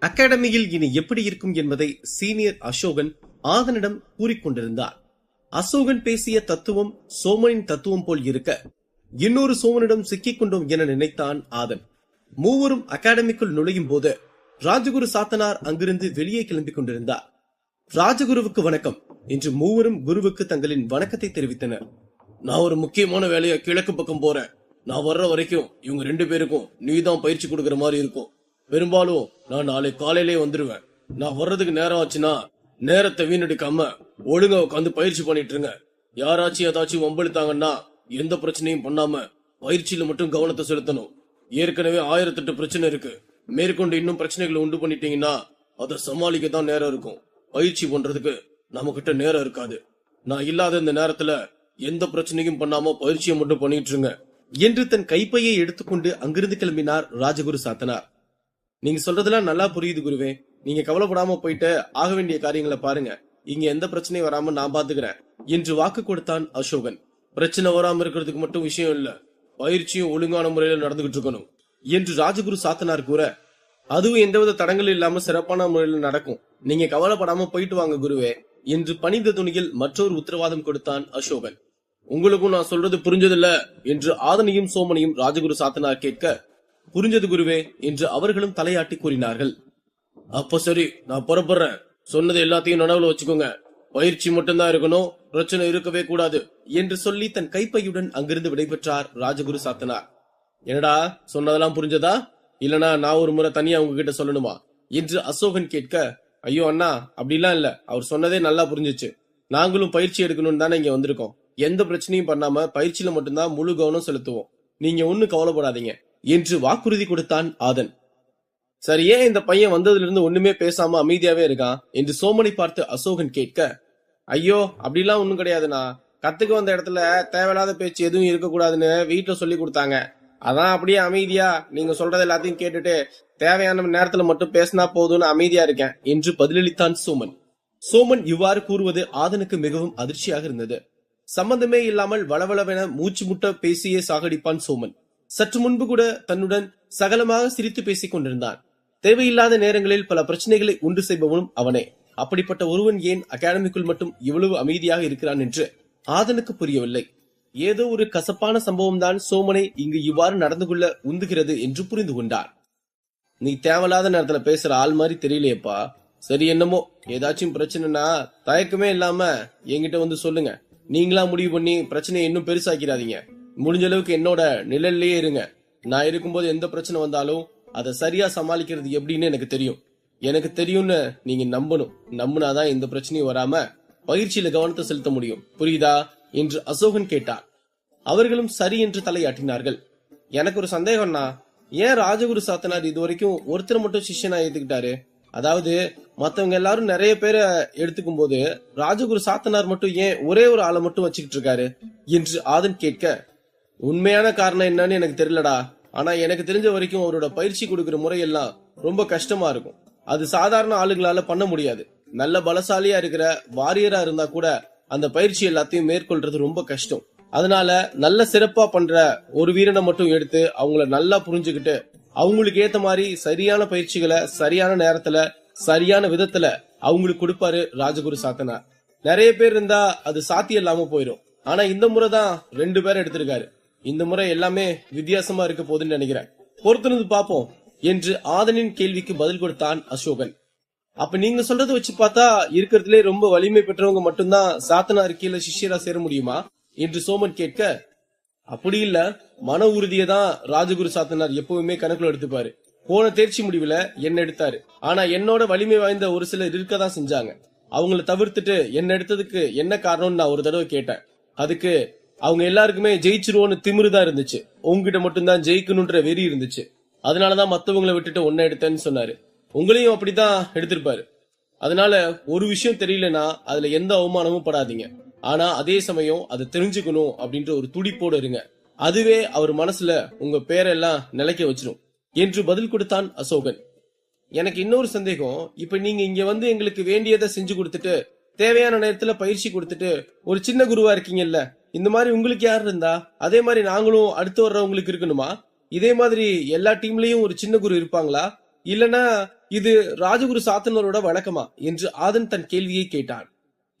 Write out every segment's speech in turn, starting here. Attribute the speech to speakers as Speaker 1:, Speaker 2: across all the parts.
Speaker 1: அகாடமியில் இனி எப்படி இருக்கும் என்பதை சீனியர் அசோகன் ஆதனிடம் கூறிக்கொண்டிருந்தார். அசோகன் பேசிய தத்துவம் சோமனின் தத்துவம் போல் இருக்க இன்னொரு சோமனிடம் சிக்கிக் கொண்டோம் என நினைத்தான் ஆதன். மூவரும் அகாடமிக்குள் நுழையும் போது ராஜகுரு சாத்தனார் அங்கிருந்து வெளியே கிளம்பிக் கொண்டிருந்தார். ராஜகுருவுக்கு வணக்கம் என்று மூவரும் குருவுக்கு தங்களின் வணக்கத்தை தெரிவித்தனர். நான் ஒரு முக்கியமான வேலையா கிழக்கு பக்கம் போறேன். நான் வர்ற வரைக்கும் இவங்க 2 பேருக்கும் நீதான் பயிற்சி கொடுக்கற மாதிரி இருக்கும். பெரும்பாலும் நான் நாளை காலையிலே வந்துருவேன். நான் வர்றதுக்கு நேரம் ஆச்சுன்னா நேரத்தை வீணடிக்காம ஒழுங்கா உட்காந்து பயிற்சி பண்ணிட்டு இருங்க. யாராச்சும் ஏதாச்சும் வம்பெடுத்தாங்கன்னா எந்த பிரச்சனையும் பண்ணாம பயிற்சியில மட்டும் கவனத்தை செலுத்தணும். ஏற்கனவே 1008 பிரச்சனை இருக்கு. மேற்கொண்டு இன்னும் பிரச்சனைகளை உண்டு பண்ணிட்டீங்கன்னா அதை சமாளிக்க தான் நேரம் இருக்கும். பயிற்சி பண்றதுக்கு நம்ம கிட்ட நேரம் இருக்காது. நான் இல்லாத இந்த நேரத்துல எந்த பிரச்சனையும் பண்ணாம பயிற்சியை மட்டும் பண்ணிட்டு இருங்க என்று தன் கைப்பையை எடுத்துக்கொண்டு அங்கிருந்து கிளம்பினார் ராஜகுரு சாத்தனார். நீங்க சொல்றதெல்லாம் நல்லா புரியுது குருவே. நீங்க கவலைப்படாம போயிட்டு ஆக வேண்டிய காரியங்களை பாருங்க. இங்க எந்த பிரச்சனையும் வராம நான் பாத்துக்கிறேன் என்று வாக்கு கொடுத்தான் அசோகன். பிரச்சனை வராம இருக்கிறதுக்கு மட்டும் விஷயம் இல்ல, பயிற்சியும் ஒழுங்கான முறையில நடந்துகிட்டு இருக்கணும் என்று ராஜகுரு சாத்தனார் கூற, அதுவும் எந்தவித தடங்கள் இல்லாம சிறப்பான முறையில் நடக்கும். நீங்க கவலைப்படாம போயிட்டு வாங்க குருவே என்று பணிந்த துணியில் மற்றொரு உத்தரவாதம் கொடுத்தான் அசோகன். உங்களுக்கும் நான் சொல்றது புரிஞ்சதில்ல என்று ஆதனையும் சோமனையும் ராஜகுரு சாத்தனார் கேட்க, புரிஞ்சது குருவே என்று அவர்களும் தலையாட்டி கூறினார்கள். அப்ப சரி, நான் புறப்படுறேன். சொன்னது எல்லாத்தையும் நனவுல வச்சுக்கோங்க. பயிற்சி மட்டும்தான் இருக்கணும், பிரச்சனை இருக்கவே கூடாது என்று சொல்லி தன் கைப்பையுடன் அங்கிருந்து விடைபெற்றார் ராஜகுரு சாத்தனார். என்னடா சொன்னதெல்லாம் புரிஞ்சதா, இல்லனா நான் ஒரு முறை தனியா உங்ககிட்ட சொல்லணுமா என்று அசோகன் கேட்க, ஐயோ அண்ணா அப்படிலாம் இல்ல, அவர் சொன்னதே நல்லா புரிஞ்சிச்சு. நாங்களும் பயிற்சி எடுக்கணும்னு தானே இங்க வந்திருக்கோம். எந்த பிரச்சனையும் பண்ணாம பயிற்சியில மட்டும்தான் முழு கவனம் செலுத்துவோம். நீங்க ஒன்னும் கவலைப்படாதீங்க என்று வாக்குறுதி கொடுத்தான் ஆதன். சரி, ஏன் இந்த பையன் வந்ததுல இருந்து ஒண்ணுமே பேசாம அமைதியாவே இருக்கான் என்று சோமனை பார்த்து அசோகன் கேட்க, ஐயோ அப்படிலாம் ஒண்ணும் கிடையாதுண்ணா. கத்துக்க வந்த இடத்துல தேவையில்லாத பேச்சு எதுவும் இருக்கக்கூடாதுன்னு வீட்டுல சொல்லி கொடுத்தாங்க. அதான் அப்படியே அமைதியா நீங்க சொல்றது எல்லாத்தையும் கேட்டுட்டு தேவையான நேரத்துல மட்டும் பேசினா போதும்னு அமைதியா இருக்கேன் என்று பதிலளித்தான் சோமன். சோமன் இவ்வாறு கூறுவது ஆதனுக்கு மிகவும் அதிர்ச்சியாக இருந்தது. சம்பந்தமே இல்லாமல் வளவளவென மூச்சு முட்ட பேசியே சாகடிப்பான் சோமன். சற்று முன்பு கூட தன்னுடன் சகலமாக சிரித்து பேசிக் கொண்டிருந்தான். தேவையில்லாத நேரங்களில் பல பிரச்சனைகளை உண்டு செய்பவனும் அவனே. அப்படிப்பட்ட ஒருவன் ஏன் அகாடமிக்குள் மட்டும் இவ்வளவு அமைதியாக இருக்கிறான் என்று ஆதனுக்கு புரியவில்லை. ஏதோ ஒரு கசப்பான சம்பவம் தான் சோமனை இங்கு இவ்வாறு நடந்து கொள்ள உந்துகிறது என்று புரிந்து கொண்டார். நீ தேவையில்லாத நேரத்துல பேசுற ஆள் மாதிரி தெரியலையப்பா. சரி, என்னமோ ஏதாச்சும் பிரச்சனைனா தயக்கமே இல்லாம என்கிட்ட வந்து சொல்லுங்க. நீங்களா முடிவு பண்ணி பிரச்சனையை இன்னும் பெருசாக்கிறாதீங்க. முடிஞ்ச அளவுக்கு என்னோட நிழல்லையே இருங்க. நான் இருக்கும்போது எந்த பிரச்சனை வந்தாலும் அதை சரியா சமாளிக்கிறது எப்படின்னு எனக்கு தெரியும். எனக்கு தெரியும்னு நீங்க நம்பணும். நம்பினாதான் எந்த பிரச்சனையும் வராம பயிற்சியில கவனத்தை செலுத்த முடியும். புரியுதா என்று அசோகன் கேட்டார். அவர்களும் சரி என்று தலையாட்டினார்கள். எனக்கு ஒரு சந்தேகம்னா, ஏன் ராஜகுரு சாத்தனார் இதுவரைக்கும் ஒருத்தர் மட்டும் சிஷ்யனா ஏத்துக்கிட்டாரு? அதாவது மத்தவங்க எல்லாரும் நிறைய பேரை எடுத்துக்கும் போது ராஜகுரு சாத்தனார் மட்டும் ஏன் ஒரே ஒரு ஆளை மட்டும் வச்சுக்கிட்டு இருக்காரு என்று ஆதன் கேட்க, உண்மையான காரணம் என்னன்னு எனக்கு தெரியலடா. ஆனா எனக்கு தெரிஞ்ச வரைக்கும் அவரோட பயிற்சி கொடுக்கிற முறையெல்லாம் ரொம்ப கஷ்டமா இருக்கும். அது சாதாரண ஆளுங்களால பண்ண முடியாது. நல்ல பலசாலியா இருக்கிற வாரியரா இருந்தா கூட அந்த பயிற்சி எல்லாத்தையும் மேற்கொள்றது ரொம்ப கஷ்டம். அதனால நல்ல சிறப்பா பண்ற ஒரு வீரனை மட்டும் எடுத்து அவங்கள நல்லா புரிஞ்சுக்கிட்டு அவங்களுக்கு ஏத்த மாதிரி சரியான பயிற்சிகளை சரியான நேரத்துல சரியான விதத்துல அவங்களுக்கு கொடுப்பாரு ராஜகுரு சாத்தனார். நிறைய பேர் இருந்தா அது சாத்தியம் இல்லாம போயிடும். ஆனா இந்த முறை தான் 2 பேர் எடுத்திருக்காரு. இந்த முறை எல்லாமே வித்தியாசமா இருக்க போதுன்னு நினைக்கிறேன். பொறுத்திருந்து பாப்போம் என்று ஆதனின் கேள்விக்கு பதில் கொடுத்தான் அசோகன். அப்ப நீங்க சொல்றதை வச்சு பார்த்தா இருக்கிறதுலே ரொம்ப வலிமை பெற்றவங்க மட்டும்தான் சாத்தனார் கீழே சிஷ்யரா சேர முடியுமா என்று சோமன் கேட்க, அப்படி இல்ல, மன உறுதியை தான் ராஜகுரு சாத்தனார் எப்பவுமே கணக்குல எடுத்துப்பாரு. போன தேர்ச்சி முடிவுல என்ன எடுத்தாரு. ஆனா என்னோட வலிமை வாய்ந்த ஒரு சிலர் இருக்கதான் செஞ்சாங்க. அவங்கள தவிர்த்துட்டு என்ன எடுத்ததுக்கு என்ன காரணம்னு நான் ஒரு தடவை கேட்டேன். அதுக்கு அவங்க எல்லாருக்குமே ஜெயிச்சிருவோன்னு திமிருதான் இருந்துச்சு. உங்ககிட்ட மட்டும்தான் ஜெயிக்கணும்ன்ற வெறி இருந்துச்சு. அதனாலதான் மத்தவங்களை விட்டுட்டு ஒன்ன எடுத்தேன்னு சொன்னாரு. உங்களையும் அப்படிதான் எடுத்திருப்பாரு. அதனால ஒரு விஷயம் தெரியலனா அதுல எந்த அவமானமும் படாதீங்க. ஆனா அதே சமயம் அதை தெரிஞ்சுக்கணும் அப்படின்ற ஒரு துடிப்போடு இருங்க. அதுவே அவர் மனசுல உங்க பேரெல்லாம் நிலைக்க வச்சிடும் என்று பதில் கொடுத்தான் அசோகன். எனக்கு இன்னொரு சந்தேகம். இப்ப நீங்க இங்க வந்து எங்களுக்கு வேண்டியதை செஞ்சு கொடுத்துட்டு தேவையான நேரத்துல பயிற்சி கொடுத்துட்டு ஒரு சின்ன குருவா இருக்கீங்கல்ல, இந்த மாதிரி உங்களுக்கு யார் இருந்தா அதே மாதிரி நாங்களும் அடுத்து வர்றவங்களுக்கு இருக்கணுமா? இதே மாதிரி எல்லா டீம்லயும் ஒரு சின்ன குரு இருப்பாங்களா? இல்லனா இது ராஜகுரு சாத்தனரோட வழக்கமா என்று ஆதன் தன் கேள்வியை கேட்டான்.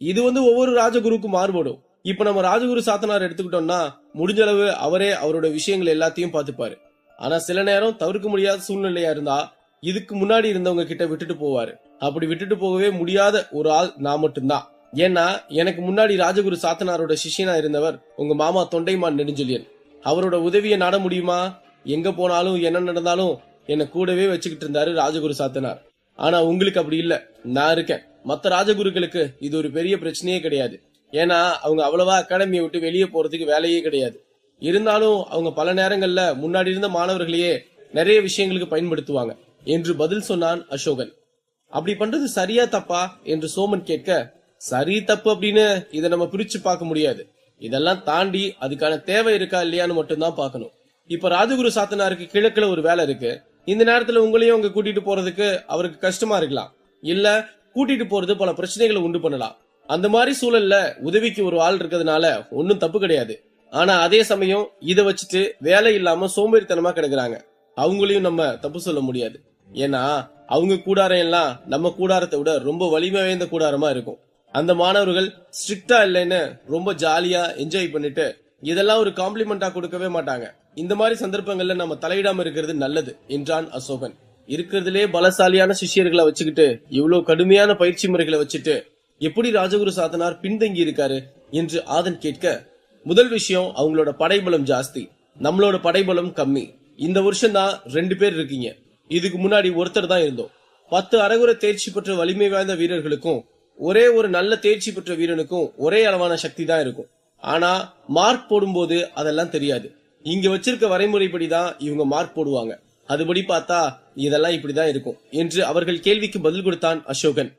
Speaker 1: இது ஒவ்வொரு ராஜகுருக்கும் மாறுபடும். இப்ப நம்ம ராஜகுரு சாத்தனார் எடுத்துக்கிட்டோம்னா முடிஞ்ச அளவு அவரே அவரோட விஷயங்கள் எல்லாத்தையும் பார்த்துப்பாரு. ஆனா சில நேரம் தவிர்க்க முடியாத சூழ்நிலையா இருந்தா இதுக்கு முன்னாடி இருந்தவங்க கிட்ட விட்டுட்டு போவாரு. அப்படி விட்டுட்டு போகவே முடியாத ஒரு ஆள் நான் மட்டும்தான். ஏன்னா எனக்கு முன்னாடி ராஜகுரு சாத்தனாரோட சிஷ்யனா இருந்தவர் உங்க மாமா தொண்டைமான் நெடுஞ்செழியன். அவரோட உதவியை நாட முடியுமா? எங்க போனாலும் என்ன நடந்தாலும் என்ன கூடவே வச்சுக்கிட்டு இருந்தாரு ராஜகுரு சாத்தனார். ஆனா உங்களுக்கு அப்படி இல்ல, நான் இருக்கேன். மத்த ராஜகுருக்களுக்கு இது ஒரு பெரிய பிரச்சனையே கிடையாது. ஏன்னா அவங்க அவ்வளவா அகாடமியை விட்டு வெளியே போறதுக்கு வேலையே கிடையாது. இருந்தாலும் அவங்க பல நேரங்கள்ல முன்னாடி இருந்த மாணவர்களையே நிறைய விஷயங்களுக்கு பயன்படுத்துவாங்க என்று பதில் சொன்னான் அசோகன். அப்படி பண்றது சரியா தப்பா என்று சோமன் கேட்க, சரி தப்பு அப்படின்னு இதை நம்ம பிரிச்சு பார்க்க முடியாது. இதெல்லாம் தாண்டி அதுக்கான தேவை இருக்கா இல்லையான்னு மட்டும்தான் பார்க்கணும். இப்ப ராஜகுரு சாத்தனாருக்கு கிழக்குல ஒரு வேலை இருக்கு. இந்த நேரத்துல உங்களையும் அங்க கூட்டிட்டு போறதுக்கு அவருக்கு கஷ்டமா இருக்கலாம். இல்ல கூட்டிட்டு போறது பல பிரச்சனைகளை உண்டு பண்ணலாம். அந்த மாதிரி சூழல்ல உதவிக்கு ஒரு ஆள் இருக்கிறதுனால ஒன்னும் தப்பு கிடையாது. ஆனா அதே சமயம் இதை வச்சுட்டு வேலை இல்லாம சோம்பேறித்தனமா கிடக்குறாங்க. அவங்களையும் நம்ம தப்பு சொல்ல முடியாது. ஏன்னா அவங்க கூடாரம் எல்லாம் நம்ம கூடாரத்தை விட ரொம்ப வலிமை வாய்ந்த கூடாரமா இருக்கும். அந்த மாணவர்கள் ஸ்ட்ரிக்டா இல்லைன்னு ரொம்ப ஜாலியா என்ஜாய் பண்ணிட்டு இதெல்லாம் ஒரு காம்ப்ளிமெண்டா கொடுக்கவே மாட்டாங்க. இந்த மாதிரி சந்தர்ப்பங்கள்ல நம்ம தலையிடாம இருக்கிறது நல்லது என்றான் அசோகன். இருக்கிறதுலே பலசாலியான சிஷ்யர்களை வச்சுக்கிட்டு இவ்வளவு கடுமையான பயிற்சி முறைகளை வச்சுட்டு எப்படி ராஜகுரு சாத்தனார் பின்தங்கி இருக்காரு என்று ஆதன் கேட்க, முதல் விஷயம் அவங்களோட படைபலம் ஜாஸ்தி, நம்மளோட படைபலம் கம்மி. இந்த வருஷம் தான் 2 பேர் இருக்கீங்க. இதுக்கு முன்னாடி ஒருத்தர் தான் இருந்தோம். 10 அரைகுறை தேர்ச்சி பெற்ற வலிமை வாய்ந்த வீரர்களுக்கும் ஒரே ஒரு நல்ல தேர்ச்சி பெற்ற வீரனுக்கும் ஒரே அளவான சக்தி தான் இருக்கும். ஆனா மார்க் போடும்போது அதெல்லாம் தெரியாது. இங்க வச்சிருக்க வரைமுறைப்படிதான் இவங்க மார்க் போடுவாங்க. அதுபடி பார்த்தா இதெல்லாம் இப்படிதான் இருக்கும் என்று அவர்கள் கேள்விக்கு பதில் கொடுத்தான் அசோகன்.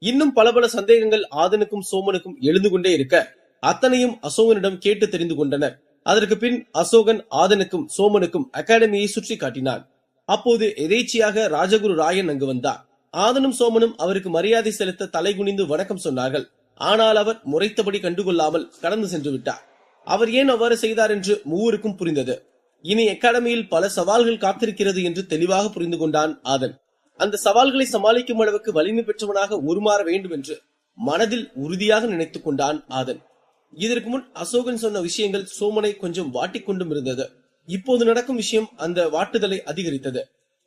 Speaker 1: இன்னும் பல சந்தேகங்கள் ஆதனுக்கும் சோமனுக்கும் எழுந்து கொண்டே இருக்க அத்தனையும் அசோகனிடம் கேட்டு தெரிந்து கொண்டனர். அதற்கு பின் அசோகன் ஆதனுக்கும் சோமனுக்கும் அகாடமியை சுற்றி காட்டினான். அப்போது எதேச்சியாக ராஜகுரு ராயன் அங்கு வந்தார். ஆதனும் சோமனும் அவருக்கு மரியாதை செலுத்த தலைகுனிந்து வணக்கம் சொன்னார்கள். ஆனால் அவர் முறைத்தபடி கண்டுகொள்ளாமல் கடந்து சென்று விட்டார். அவர் ஏன் அவ்வாறு செய்தார் என்று மூவருக்கும் புரிந்தது. இனி அகாடமியில் பல சவால்கள் காத்திருக்கிறது என்று தெளிவாக புரிந்து கொண்டான் ஆதன். அந்த சவால்களை சமாளிக்கும் அளவுக்கு வலிமை பெற்றவனாக உருமாற வேண்டும் என்று மனதில் உறுதியாக நினைத்துக் கொண்டான் ஆதன். இதற்கு முன் அசோகன் சொன்ன விஷயங்கள் சோமனை கொஞ்சம் வாட்டிக்கொண்டும் இருந்தது. இப்போது நடக்கும் விஷயம் அந்த வாட்டுதலை அதிகரித்தது.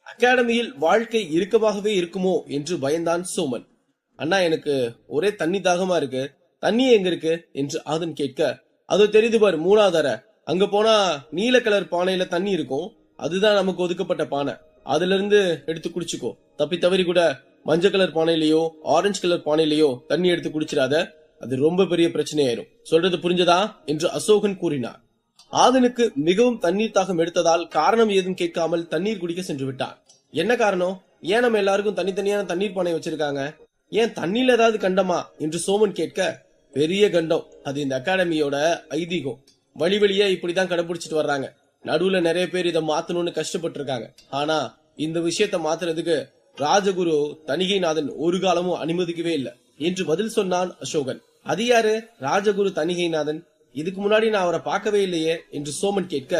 Speaker 1: அகாடமியில் வாழ்க்கை இறுக்கமாகவே இருக்குமோ என்று பயந்தான் சோமன். அண்ணா, எனக்கு ஒரே தண்ணி தாகமா இருக்கு, தண்ணி எங்க இருக்கு என்று ஆதன் கேட்க, அது தெரியுது பாரு, 3வது அறை, அங்க போனா நீல கலர் பானையில தண்ணி இருக்கும், அதுதான் நமக்கு ஒதுக்கப்பட்ட பானை, அதுல இருந்து எடுத்து குடிச்சுக்கோ. தப்பி தவறி கூட மஞ்சள் கலர் பானையிலயோ ஆரஞ்சு கலர் பானையிலயோ தண்ணி எடுத்து குடிச்சிடாத, அது ரொம்ப பெரிய பிரச்சனையாயிரும். சொல்றது புரிஞ்சதா என்று அசோகன் கூறினார். ஆதனுக்கு மிகவும் தண்ணீர் தாகம் எடுத்ததால் காரணம் ஏதும் கேட்காமல் தண்ணீர் குடிக்க சென்று விட்டான். என்ன காரணம்? ஏன் நம்ம எல்லாருக்கும் தனித்தனியான தண்ணீர் பானை வச்சிருக்காங்க? ஏன் தண்ணியில ஏதாவது கண்டமா என்று சோமன் கேட்க, பெரிய கண்டம், அது இந்த அகாடமியோட ஐதீகம். வழி வழியா இப்படிதான் கடைபிடிச்சிட்டு வர்றாங்க. நடுவுல நிறைய பேர் இதை மாத்தணும்னு கஷ்டப்பட்டு இருக்காங்க. ஆனா இந்த விஷயத்த மாத்துறதுக்கு ராஜகுரு தணிகைநாதன் ஒரு காலமும் அனுமதிக்கவே இல்லை என்று பதில் சொன்னான் அசோகன். அது யாரு ராஜகுரு தணிகைநாதன்? இதுக்கு முன்னாடி நான் அவரை பார்க்கவே இல்லையே என்று சோமன் கேட்க,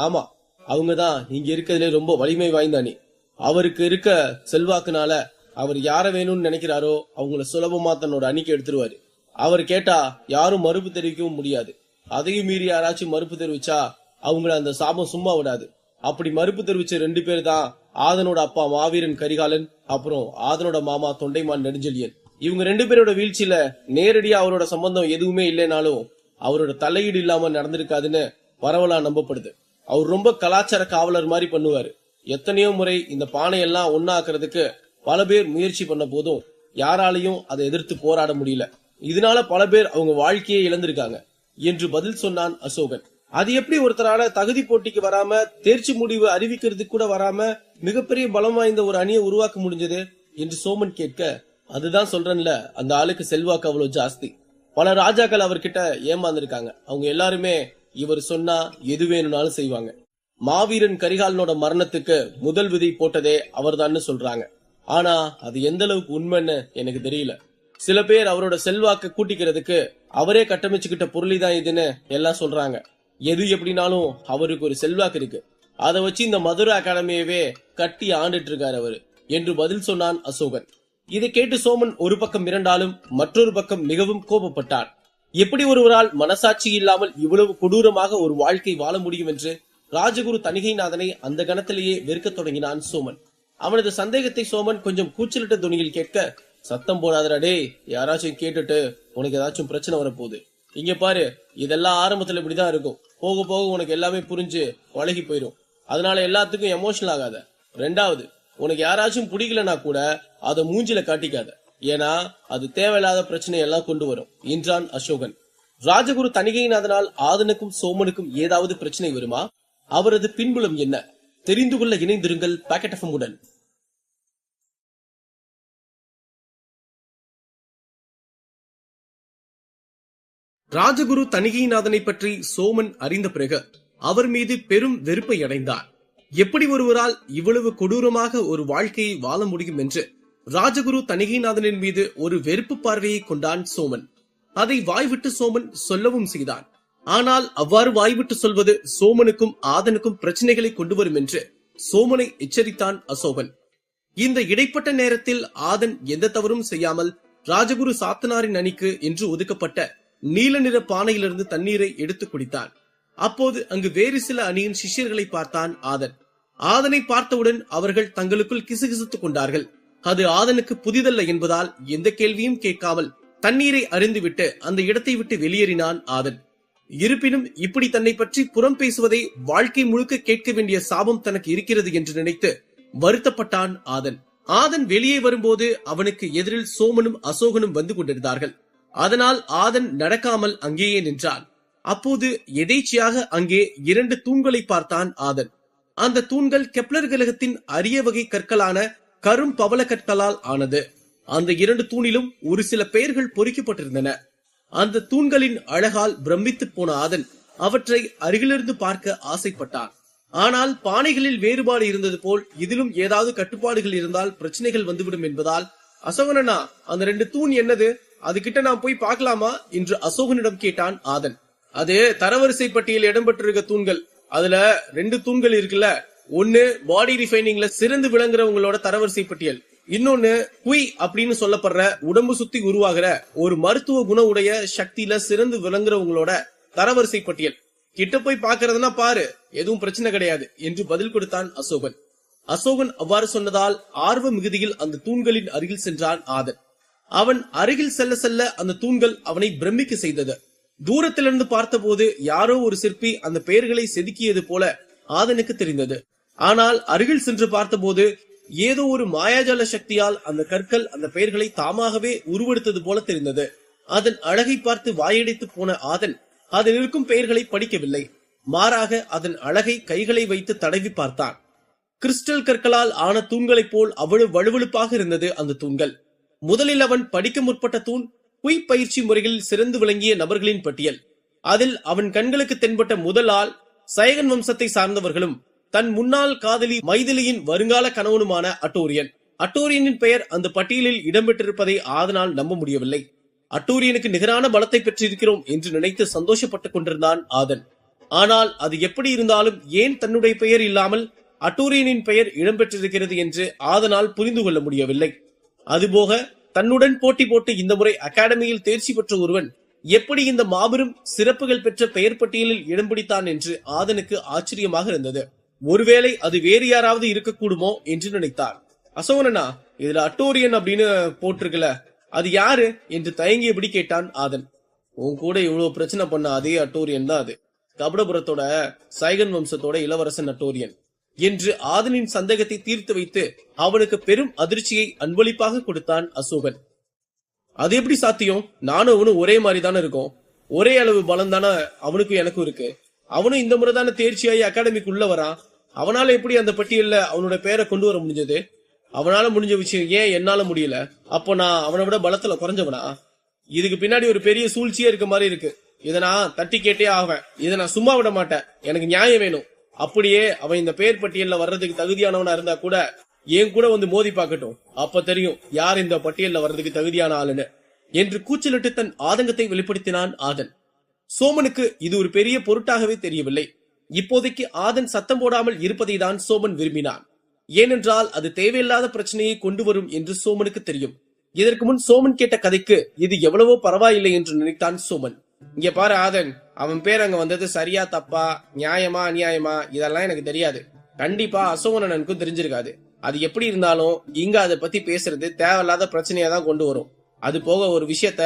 Speaker 1: ஆமா, அவங்கதான் இங்க இருக்கிறதுல ரொம்ப வலிமை வாய்ந்த அணி. அவருக்கு இருக்க செல்வாக்குனால அவர் யார வேணும்னு நினைக்கிறாரோ அவங்கள சுலபமா தன்னோட அணிக்கு எடுத்துருவாரு. அவர் கேட்டா யாரும் மறுப்பு தெரிவிக்கவும் முடியாது. அதையும் மீறி யாராச்சும் மறுப்பு தெரிவிச்சா அவங்கள அந்த சாபம் சும்மா விடாது. அப்படி மறுப்பு தெரிவிச்ச 2 பேர் தான் ஆதனோட அப்பா மாவீரன் கரிகாலன், அப்புறம் ஆதனோட மாமா தொண்டைமான் நெடுஞ்செழியன். இவங்க 2 பேரோட வீழ்ச்சியில நேரடியா அவரோட சம்பந்தம் எதுவுமே இல்லைனாலும் அவரோட தலையீடு இல்லாம நடந்திருக்காதுன்னு பரவலா நம்பப்படுது. அவர் ரொம்ப கலாச்சார காவலர் மாதிரி பண்ணுவாரு. எத்தனையோ முறை இந்த பானையெல்லாம் ஒன்னாக்குறதுக்கு பல பேர் முயற்சி பண்ண போதும் யாராலையும் அதை எதிர்த்து போராட முடியல. இதனால பல பேர் அவங்க வாழ்க்கையை இழந்திருக்காங்க என்று பதில் சொன்னான் அசோகன். அது எப்படி ஒருத்தரால தகுதி போட்டிக்கு வராம தேர்ச்சி முடிவு அறிவிக்கிறதுக்கு கூட வராம மிகப்பெரிய பலம் வாய்ந்த ஒரு அணியை உருவாக்க முடிஞ்சது என்று சோமன் கேட்க, அதுதான் சொல்றேன்ல, அந்த ஆளுக்கு செல்வாக்கு அவ்வளவு ஜாஸ்தி. பல ராஜாக்கள் அவர்கிட்ட ஏமாந்திருக்காங்க. அவங்க எல்லாருமே இவர் சொன்னா எது வேணும்னாலும் செய்வாங்க. மாவீரன் கரிகாலனோட மரணத்துக்கு முதல் விதை போட்டதே அவர்தான்னு சொல்றாங்க. ஆனா அது எந்த அளவுக்கு உண்மைன்னு எனக்கு தெரியல. சில பேர் அவரோட செல்வாக்க கூட்டிக்கிறதுக்கு அவரே கட்டமைச்சுக்கிட்ட பொருளிதான் இதுன்னு எல்லாம் சொல்றாங்க. எது எப்படினாலும் அவருக்கு ஒரு செல்வாக்கு இருக்கு. அதை வச்சு இந்த மதுரை அகாடமியவே கட்டி ஆண்டுட்டு இருக்காரு அவரு. என்று பதில் சொன்னான் அசோகன். இதை கேட்டு சோமன் ஒரு பக்கம் மிரண்டாலும் மற்றொரு பக்கம் மிகவும் கோபப்பட்டான். எப்படி ஒருவரால் மனசாட்சி இல்லாமல் இவ்வளவு கொடூரமாக ஒரு வாழ்க்கை வாழ முடியும் என்று ராஜகுரு தணிகைநாதனை அந்த கணத்திலேயே வெறுக்கத் தொடங்கினான் சோமன். அவனது சந்தேகத்தை சோமன் கொஞ்சம் கூச்சலிட்ட துணியில் கேட்க, சத்தம் போடாதடா டேய், யாராச்சும் கேட்டுட்டு உனக்கு ஏதாச்சும் பிரச்சனை வரப்போகுது. இங்க பாரு, இதெல்லாம் ஆரம்பத்துல இப்படிதான் இருக்கும். போக போக உனக்கு எல்லாமே புரிஞ்சு பழகி போயிடும். அதனால எல்லாத்துக்கும் எமோஷனல் ஆகாத. ரெண்டாவது, உனக்கு யாராச்சும் பிடிக்கலனா கூட அதை மூஞ்சில காட்டிக்காத. ஏன்னா அது தேவையில்லாத பிரச்சனை எல்லாம் கொண்டு வரும் என்றான் அசோகன். ராஜகுரு தணிகைநாதனால் ஆதனுக்கும் சோமனுக்கும் ஏதாவது பிரச்சனை வருமா? அவரது பின்புலம் என்ன? தெரிந்து கொள்ள இணைந்திருங்கள் பாக்கெட் எஃப்எம் உடன். ராஜகுரு தணிகைநாதனை பற்றி சோமன் அறிந்த பிறகு அவர் மீது பெரும் வெறுப்பை அடைந்தார். எப்படி ஒருவரால் இவ்வளவு கொடூரமாக ஒரு வாழ்க்கையை வாழ முடியும் என்று ராஜகுரு தணிகைநாதனின் மீது ஒரு வெறுப்பு பார்வையை கொண்டான் சோமன். அதை வாய்விட்டு சோமன் சொல்லவும் செய்தான். ஆனால் அவ்வாறு வாய்விட்டு சொல்வது சோமனுக்கும் ஆதனுக்கும் பிரச்சனைகளை கொண்டு வரும் என்று சோமனை எச்சரித்தான் அசோகன். இந்த இடைப்பட்ட நேரத்தில் ஆதன் எந்த தவறும் செய்யாமல் ராஜகுரு சாத்தனாரின் அணிக்கு என்று ஒதுக்கப்பட்ட நீல நிற பானையிலிருந்து தண்ணீரை எடுத்து குடித்தான். அப்போது அங்கு வேறு சில அணியின் சிஷ்யர்களை பார்த்தான் ஆதன். ஆதனை பார்த்தவுடன் அவர்கள் தங்களுக்குள் கிசுகிசுத்துக் கொண்டார்கள். அது ஆதனுக்கு புதிதல்ல என்பதால் எந்த கேள்வியும் கேட்காமல் தண்ணீரை அருந்திவிட்டு அந்த இடத்தை விட்டு வெளியேறினான் ஆதன். இருப்பினும் இப்படி தன்னை பற்றி புறம் பேசுவதை வாழ்க்கை முழுக்க கேட்க வேண்டிய சாபம் தனக்கு இருக்கிறது என்று நினைத்து வருத்தப்பட்டான் ஆதன். ஆதன் வெளியே வரும்போது அவனுக்கு எதிரில் சோமனும் அசோகனும் வந்து கொண்டிருந்தார்கள். அதனால் ஆதன் நடக்காமல் அங்கேயே நின்றான். அப்போது எதேச்சியாக அங்கே 2 தூண்களை பார்த்தான் ஆதன். அந்த தூண்கள் கெப்லர் கிரகத்தின் அரிய வகை கற்களான கரும் பவள கற்களால் ஆனது. அந்த 2 தூணிலும் ஒரு சில பெயர்கள் பொறிக்கப்பட்டிருந்தன. அந்த தூண்களின் அழகால் பிரமித்து போன ஆதன் அவற்றை அருகிலிருந்து பார்க்க ஆசைப்பட்டான். ஆனால் பானைகளில் வேறுபாடு இருந்தது போல் இதிலும் ஏதாவது கட்டுப்பாடுகள் இருந்தால் பிரச்சனைகள் வந்துவிடும் என்பதால், அசோகனா, அந்த 2 தூண் என்னது? அது கிட்ட நான் போய் பார்க்கலாமா என்று அசோகனிடம் கேட்டான் ஆதன். அது தரவரிசை பட்டியல் இடம்பெற்றிருக்க தூண்கள். அதுல 2 தூண்கள் இருக்குல்ல. ஒன்னு பாடி ரிஃபைனிங்ல சிறந்து விளங்குறவங்களோட தரவரிசை பட்டியல். இன்னொன்னு குய் அப்படின்னு சொல்லப்படுற உடம்பு சுத்தி உருவாகிற ஒரு மருத்துவ குண உடைய சக்தியில சிறந்து விளங்குறவங்களோட தரவரிசை பட்டியல். கிட்ட போய் பாக்குறதுனா பாரு, எதுவும் பிரச்சனை கிடையாது என்று பதில் கொடுத்தான் அசோகன். அசோகன் அவ்வாறு சொன்னதால் ஆர்வ மிகுதியில் அந்த தூண்களின் அருகில் சென்றான் ஆதன். அவன் அருகில் செல்ல செல்ல அந்த தூண்கள் அவனை பிரமிக்க செய்தது. தூரத்திலிருந்து பார்த்தபோது யாரோ ஒரு சிற்பி அந்த பெயர்களை செதுக்கியது போல ஆதனுக்கு தெரிந்தது. ஆனால் அருகில் சென்று பார்த்தபோது ஏதோ ஒரு மாயாஜால சக்தியால் அந்த கற்கள் அந்த பெயர்களை தாமாகவே உருவெடுத்தது போல தெரிந்தது. அதன் அழகை பார்த்து வாயடைத்து போன ஆதன் அதில் இருக்கும் பெயர்களை படிக்கவில்லை. மாறாக அதன் அழகை கைகளை வைத்து தடவி பார்த்தான். கிறிஸ்டல் கற்களால் ஆன தூண்களைப் போல் அவ்வளவு வலுவழுப்பாக இருந்தது அந்த தூண்கள். முதலில் அவன் படிக்க முற்பட்ட தூண் குய் பயிற்சி முறைகளில் சிறந்து விளங்கிய நபர்களின் பட்டியல். அதில் அவன் கண்களுக்கு தென்பட்ட முதல் ஆள் சயகன் வம்சத்தை சார்ந்தவர்களும் தன் முன்னாள் காதலி மைதிலியின் வருங்கால கணவனுமான அட்டோரியன். அட்டோரியனின் பெயர் அந்த பட்டியலில் இடம்பெற்றிருப்பதை ஆதனால் நம்ப முடியவில்லை. அட்டோரியனுக்கு நிகரான பலத்தை பெற்றிருக்கிறோம் என்று நினைத்து சந்தோஷப்பட்டுக் கொண்டிருந்தான் ஆதன். ஆனால் அது எப்படி இருந்தாலும் ஏன் தன்னுடைய பெயர் இல்லாமல் அட்டோரியனின் பெயர் இடம்பெற்றிருக்கிறது என்று ஆதனால் புரிந்து கொள்ள முடியவில்லை. அதுபோக தன்னுடன் போட்டி போட்டு இந்த முறை அகாடமியில் தேர்ச்சி பெற்ற ஒருவன் எப்படி இந்த மாபெரும் சிறப்புகள் பெற்ற பெயர் பட்டியலில் இடம் பிடித்தான் என்று ஆதனுக்கு ஆச்சரியமாக இருந்தது. ஒருவேளை அது வேறு யாராவது இருக்கக்கூடுமோ என்று நினைத்தார். அசோகனா, இதுல அட்டோரியன் அப்படின்னு போட்டிருக்கல, அது யாரு என்று தயங்கியபடி கேட்டான் ஆதன். உன் கூட இவ்வளவு பிரச்சனை பண்ண அதே அட்டோரியன் தான் அது. கபடபுரத்தோட சைகன் வம்சத்தோட இளவரசன் அட்டோரியன் என்று ஆதனின் சந்தேகத்தை தீர்த்து வைத்து அவனுக்கு பெரும் அதிர்ச்சியை அன்பளிப்பாக கொடுத்தான் அசோகன். அது எப்படி சாத்தியம்? நானும் அவனும் ஒரே மாதிரி தானே இருக்கும். ஒரே அளவு பலம் தானே அவனுக்கும் எனக்கும் இருக்கு. அவனும் இந்த முறை தானே தேர்ச்சியாகி அகாடமிக்கு உள்ள வரான். அவனால எப்படி அந்த பட்டியல்ல அவனோட பெயரை கொண்டு வர முடிஞ்சது? அவனால முடிஞ்ச விஷயம் ஏன் என்னால முடியல? அப்போ நான் அவனை விட பலத்துல குறைஞ்சவனா? இதுக்கு பின்னாடி ஒரு பெரிய சூழ்ச்சியே இருக்க மாதிரி இருக்கு. இதை நான் தட்டி கேட்டே ஆவேன். இதை நான் சும்மா விட மாட்டேன். எனக்கு நியாயம் வேணும். அப்படியே அவன் இந்த பெயர் பட்டியல்ல வர்றதுக்கு தகுதியானவனா இருந்தா கூட என் கூட வந்து மோதி பார்க்கட்டும். அப்ப தெரியும் யார் இந்த பட்டியல்ல வர்றதுக்கு தகுதியான ஆளுன்னு என்று கூச்சலிட்டு தன் ஆதங்கத்தை வெளிப்படுத்தினான் ஆதன். சோமனுக்கு இது ஒரு பெரிய பொருட்டாகவே தெரியவில்லை. இப்போதைக்கு ஆதன் சத்தம் போடாமல் இருப்பதை தான் சோமன் விரும்பினான். ஏனென்றால் அது தேவையில்லாத பிரச்சனையை கொண்டு வரும் என்று சோமனுக்கு தெரியும். இதற்கு முன் சோமன் கேட்ட கதைக்கு இது எவ்வளவோ பரவாயில்லை என்று நினைத்தான் சோமன். இங்க பாரு ஆதன், அவன் பேர் அங்க வந்தது சரியா தப்பா, நியாயமா அநியாயமா இதெல்லாம் எனக்கு தெரியாது. கண்டிப்பா அசோகனனுக்கும் தெரிஞ்சிருக்காது. அது எப்படி இருந்தாலும் இங்க அதை பத்தி பேசுறது தேவையில்லாத பிரச்சனையா தான் கொண்டு வரும். அது போக ஒரு விஷயத்த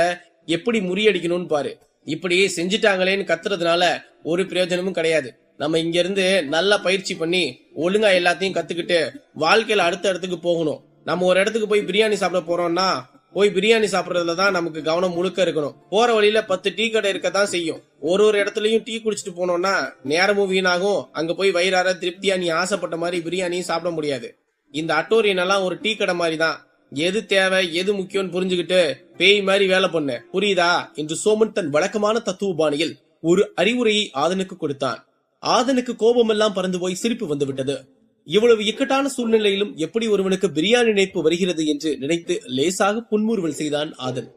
Speaker 1: எப்படி முறியடிக்கணும்னு பாரு. இப்படி செஞ்சுட்டாங்களேன்னு கத்துறதுனால ஒரு பிரயோஜனமும் கிடையாது. நம்ம இங்க இருந்து நல்லா பயிற்சி பண்ணி ஒழுங்கா எல்லாத்தையும் கத்துக்கிட்டு வாழ்க்கையில அடுத்த இடத்துக்கு போகணும். நம்ம ஒரு இடத்துக்கு போய் பிரியாணி சாப்பிட போறோம்னா போய் பிரியாணி சாப்பிடறதுலதான் நமக்கு கவனம் முழுக்க இருக்கணும். போற வழியில 10 டீ கடை இருக்கதான் செய்யும். ஒரு இடத்துலயும் டீ குடிச்சிட்டு போனோம்னா நேரமும் வீணாகும். அங்க போய் வயிறார திருப்தியா நீ ஆசைப்பட்ட மாதிரி பிரியாணியும் சாப்பிட முடியாது. இந்த அட்டோரியன் எல்லாம் ஒரு டீ கடை மாதிரி தான். எது தேவை எது முக்கியம்னு புரிஞ்சுக்கிட்டு பேய் மாதிரி வேலை பண்ண, புரியுதா என்று சோமன் தன் வழக்கமான தத்துவ பாணியில் ஒரு அறிவுரையை ஆதனுக்கு கொடுத்தான். ஆதனுக்கு கோபமெல்லாம் பறந்து போய் சிரிப்பு வந்து விட்டது. இவ்வளவு இக்கட்டான சூழ்நிலையிலும் எப்படி ஒருவனுக்கு பிரியாணி நினைப்பு வருகிறது என்று நினைத்து லேசாக புன்முறுவல் செய்தான் ஆதன்.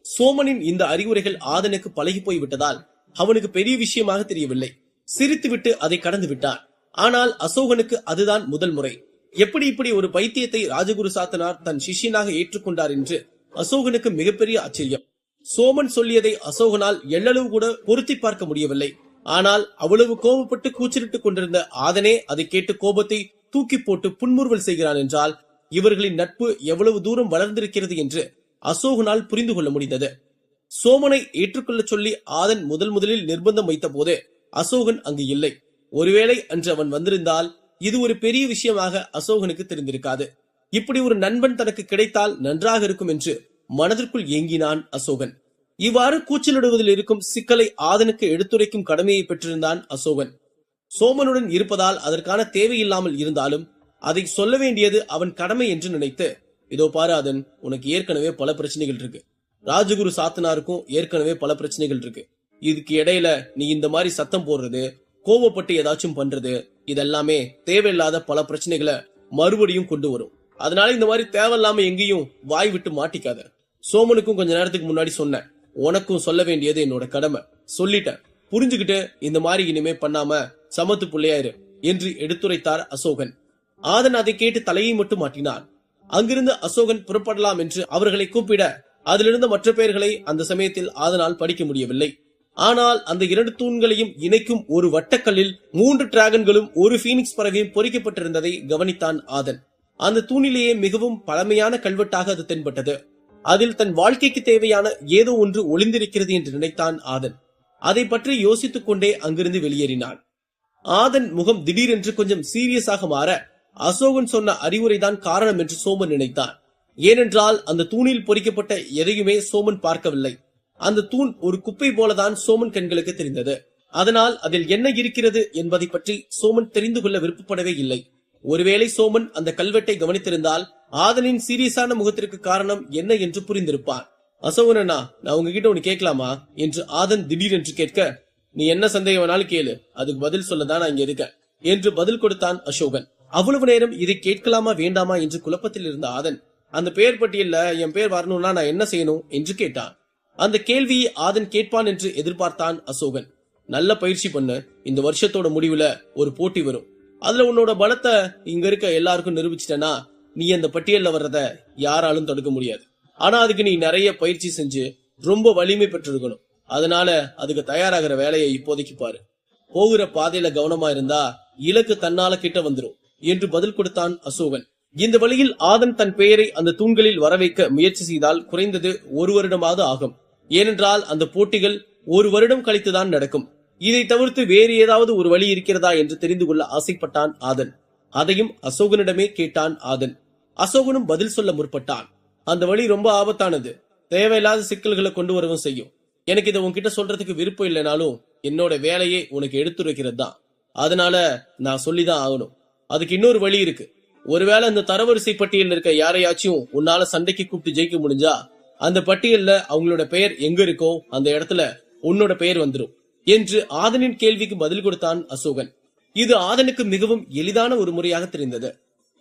Speaker 1: சோமனின் இந்த அறிவுரைகள் ஆதனுக்கு பழகி போய் விட்டதால் அவனுக்கு பெரிய விஷயமாக தெரியவில்லை. சிரித்துவிட்டு அதை கடந்து விட்டான். ஆனால் அசோகனுக்கு அதுதான் முதல் முறை. எப்படி இப்படி ஒரு பைத்தியத்தை ராஜகுரு சாத்தனார் தன் சிஷ்யனாக ஏற்றுக்கொண்டார் என்று அசோகனுக்கு மிகப்பெரிய ஆச்சரியம். சோமன் சொல்லியதை அசோகனால் எள்ளளவு கூட பொருத்தி பார்க்க முடியவில்லை. ஆனால் அவ்வளவு கோபப்பட்டு கூச்சலிட்டுக் கொண்டிருந்த ஆதனே அதை கேட்டு கோபத்தை தூக்கி போட்டு புன்முறுவல் செய்கிறான் என்றால் இவர்களின் நட்பு எவ்வளவு தூரம் வளர்ந்திருக்கிறது என்று அசோகனால் புரிந்து கொள்ள முடிந்தது. சோமனை ஏற்றுக்கொள்ள சொல்லி ஆதன் முதலில் நிர்பந்தம் வைத்த போது அசோகன் அங்கு இல்லை. ஒருவேளை அன்று அவன் வந்திருந்தால் இது ஒரு பெரிய விஷயமாக அசோகனுக்கு தெரிந்திருக்காது. இப்படி ஒரு நண்பன் தனக்கு கிடைத்தால் நன்றாக இருக்கும் என்று மனதிற்குள் ஏங்கினான் அசோகன். இவ்வாறு கூச்சலிடுவதில் இருக்கும் சிக்கலை ஆதனுக்கு எடுத்துரைக்கும் கடமையை பெற்றிருந்தான் அசோகன். சோமனுடன் இருப்பதால் அதற்கான தேவையில்லாமல் இருந்தாலும் அதை சொல்ல வேண்டியது அவன் கடமை என்று நினைத்து, இதோ பாரு ஆதன், உனக்கு ஏற்கனவே பல பிரச்சனைகள் இருக்கு. ராஜகுரு சாத்தனாருக்கும் ஏற்கனவே பல பிரச்சனைகள் இருக்கு. இதுக்கு இடையில நீ இந்த மாதிரி சத்தம் போடுறது, கோவப்பட்டு ஏதாச்சும் பண்றது, இதெல்லாமே தேவையில்லாத பல பிரச்சனைகளை மறுபடியும் கொண்டு வரும். அதனால இந்த மாதிரி தேவையில்லாம எங்கேயும் வாய் விட்டு மாட்டிக்காத. சோமனுக்கும் கொஞ்ச நேரத்துக்கு முன்னாடி சொன்னேன், உனக்கும் சொல்ல வேண்டியது என்னோட கடமை. சொல்லிட்டேன், புரிஞ்சுக்கிட்டு இந்த மாதிரி இனிமே பண்ணாம சமத்து பிள்ளையாயிரு என்று எடுத்துரைத்தார் அசோகன். ஆதன் அதை கேட்டு தலையை மட்டும் மாட்டினார். அங்கிருந்து அசோகன் புறப்படலாம் என்று அவர்களை கூப்பிட அதிலிருந்த மற்ற பெயர்களை அந்த சமயத்தில் ஆதனால் படிக்க முடியவில்லை. ஆனால் அந்த 2 தூண்களையும் இணைக்கும் ஒரு வட்டக்கல்லில் 3 டிராகன்களும் ஒரு பீனிக்ஸ் பறவையும் பொறிக்கப்பட்டிருந்ததை கவனித்தான் ஆதன். அந்த தூணிலேயே மிகவும் பழமையான கல்வெட்டாக அது தென்பட்டது. அதில் தன் வாழ்க்கைக்கு தேவையான ஏதோ ஒன்று ஒளிந்திருக்கிறது என்று நினைத்தான் ஆதன். அதை பற்றி யோசித்துக் கொண்டே அங்கிருந்து வெளியேறினான். ஆதன் முகம் திடீரென்று கொஞ்சம் சீரியஸாக மாற அசோகன் சொன்ன அறிவுரைதான் காரணம் என்று சோமன் நினைத்தான். ஏனென்றால் அந்த தூணில் பொறிக்கப்பட்ட எதையுமே சோமன் பார்க்கவில்லை. அந்த தூண் ஒரு குப்பை போலதான் சோமன் கண்களுக்கு தெரிந்தது. அதனால் அதில் என்ன இருக்கிறது என்பதை பற்றி சோமன் தெரிந்து கொள்ள விருப்பப்படவே இல்லை. ஒருவேளை சோமன் அந்த கல்வெட்டை கவனித்திருந்தால் ஆதனின் சீரியஸான முகத்திற்கு காரணம் என்ன என்று புரிந்திருப்பான். அசோகனா, நான் உங்ககிட்ட ஒன்னு கேட்கலாமா என்று ஆதன் திடீரென்று கேட்க, நீ என்ன சந்தேகம் வேணாலும் கேளு, அதுக்கு பதில் சொல்லதான் நான் இங்க இருக்கேன் என்று பதில் கொடுத்தான் அசோகன். அவ்வளவு நேரம் இதை கேட்கலாமா வேண்டாமா என்று குழப்பத்தில் இருந்த ஆதன், அந்த பெயர் பட்டியல்ல என் பேர் வரணும்னா நான் என்ன செய்யணும் என்று கேட்டான். அந்த கேள்வியை ஆதன் கேட்பான் என்று எதிர்பார்த்தான் அசோகன். நல்ல பயிற்சி பண்ணு, இந்த வருஷத்தோட முடிவுல ஒரு போட்டி வரும். அதுல உன்னோட பலத்தை இங்க இருக்க எல்லாருக்கும் நிரூபிச்சிட்டனா நீ அந்த பட்டியல்ல வர்றத யாராலும் தடுக்க முடியாது. ஆனா அதுக்கு நீ நிறைய பயிற்சி செஞ்சு ரொம்ப வலிமை பெற்றிருக்கணும். அதனால அதுக்கு தயாராகிற வேலையை இப்போதைக்கு பாரு. போகிற பாதையில கவனமா இருந்தா இலக்கு தன்னால கிட்ட வந்துரும் என்று பதில் கொடுத்தான் அசோகன். இந்த வழியில் ஆதன் தன் பெயரை அந்த தூண்களில் வரவைக்க முயற்சி செய்தால் குறைந்தது 1 வருடமாவது ஆகும். ஏனென்றால் அந்த போட்டிகள் 1 வருடம் கழித்துதான் நடக்கும். இதை தவிர்த்து வேறு ஏதாவது ஒரு வழி இருக்கிறதா என்று தெரிந்து கொள்ள ஆசைப்பட்டான் ஆதன். அதையும் அசோகனிடமே கேட்டான் ஆதன். அசோகனும் பதில் சொல்ல முற்பட்டான். அந்த வழி ரொம்ப ஆபத்தானது, தேவையில்லாத சிக்கல்களை கொண்டு வரவும் செய்யும். எனக்கு இதை உன்கிட்ட சொல்றதுக்கு விருப்பம் இல்லைனாலும் என்னோட வேலையே உனக்கு எடுத்துரைக்கிறது தான். அதனால நான் சொல்லிதான் ஆகணும். அதுக்கு இன்னொரு வழி இருக்கு. ஒருவேளை அந்த தரவரிசை பட்டியல் இருக்க யாரையாச்சும் உன்னால சண்டைக்கு கூப்பிட்டு ஜெயிக்க முடிஞ்சா அந்த பட்டியல்ல அவங்களோட பெயர் எங்க இருக்கோ அந்த இடத்துல உன்னோட பெயர் வந்துடும் என்று ஆதனின் கேள்விக்கு பதில் கொடுத்தான் அசோகன். இது ஆதனுக்கு மிகவும் எளிதான ஒரு முறையாக தெரிந்தது.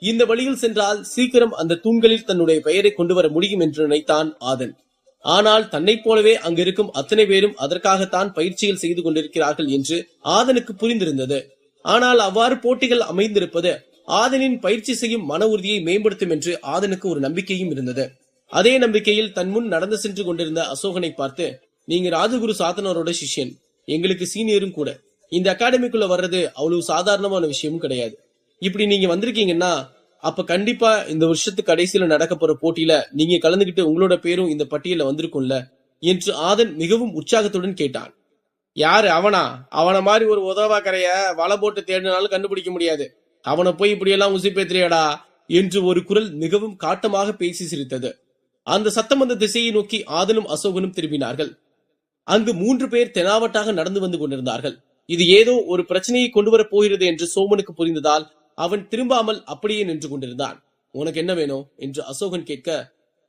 Speaker 1: இந்த வழியில் சென்றால் சீக்கிரம் அந்த தூண்களில் தன்னுடைய பெயரை கொண்டு வர முடியும் என்று நினைத்தான் ஆதன். ஆனால் தன்னை போலவே அங்கிருக்கும் அத்தனை பேரும் அதற்காகத்தான் பயிற்சிகள் செய்து கொண்டிருக்கிறார்கள் என்று ஆதனுக்கு புரிந்திருந்தது. ஆனால் அவ்வாறு போட்டிகள் அமைந்திருப்பது ஆதனின் பயிற்சி செய்யும் மன உறுதியை மேம்படுத்தும் என்று ஆதனுக்கு ஒரு நம்பிக்கையும் இருந்தது. அதே நம்பிக்கையில் தன் முன் நடந்து சென்று கொண்டிருந்த அசோகனை பார்த்து, நீங்க ராஜகுரு சாத்தனரோட சிஷ்யன், எங்களுக்கு சீனியரும் கூட. இந்த அகாடமிக்குள்ள வர்றது அவ்வளவு சாதாரணமான விஷயமும் கிடையாது. இப்படி நீங்க வந்திருக்கீங்கன்னா அப்ப கண்டிப்பா இந்த வருஷத்து கடைசியில நடக்க போற போட்டியில நீங்க கலந்துகிட்டு உங்களோட பேரும் இந்த பட்டியல வந்திருக்கும்ல என்று ஆதன் மிகவும் உற்சாகத்துடன் கேட்டான். யாரு அவனா? அவன மாதிரி ஒரு உதவாக்கரைய வலை போட்டு தேடினாலும் கண்டுபிடிக்க முடியாது. அவனை போய் இப்படி எல்லாம் உசிப்பேத்திரியாடா என்று ஒரு குரல் மிகவும் காட்டமாக பேசி சிரித்தது. அந்த சத்தம் அந்த திசையை நோக்கி ஆதனும் அசோகனும் திரும்பினார்கள். அங்கு 3 பேர் தெனாவட்டாக நடந்து வந்து கொண்டிருந்தார்கள். இது ஏதோ ஒரு பிரச்சனையை கொண்டு வரப் போகிறது என்று சோமனுக்கு புரிந்ததால் அவன் திரும்பாமல் அப்படியே நின்று கொண்டிருந்தான். உனக்கு என்ன வேணும் என்று அசோகன் கேட்க,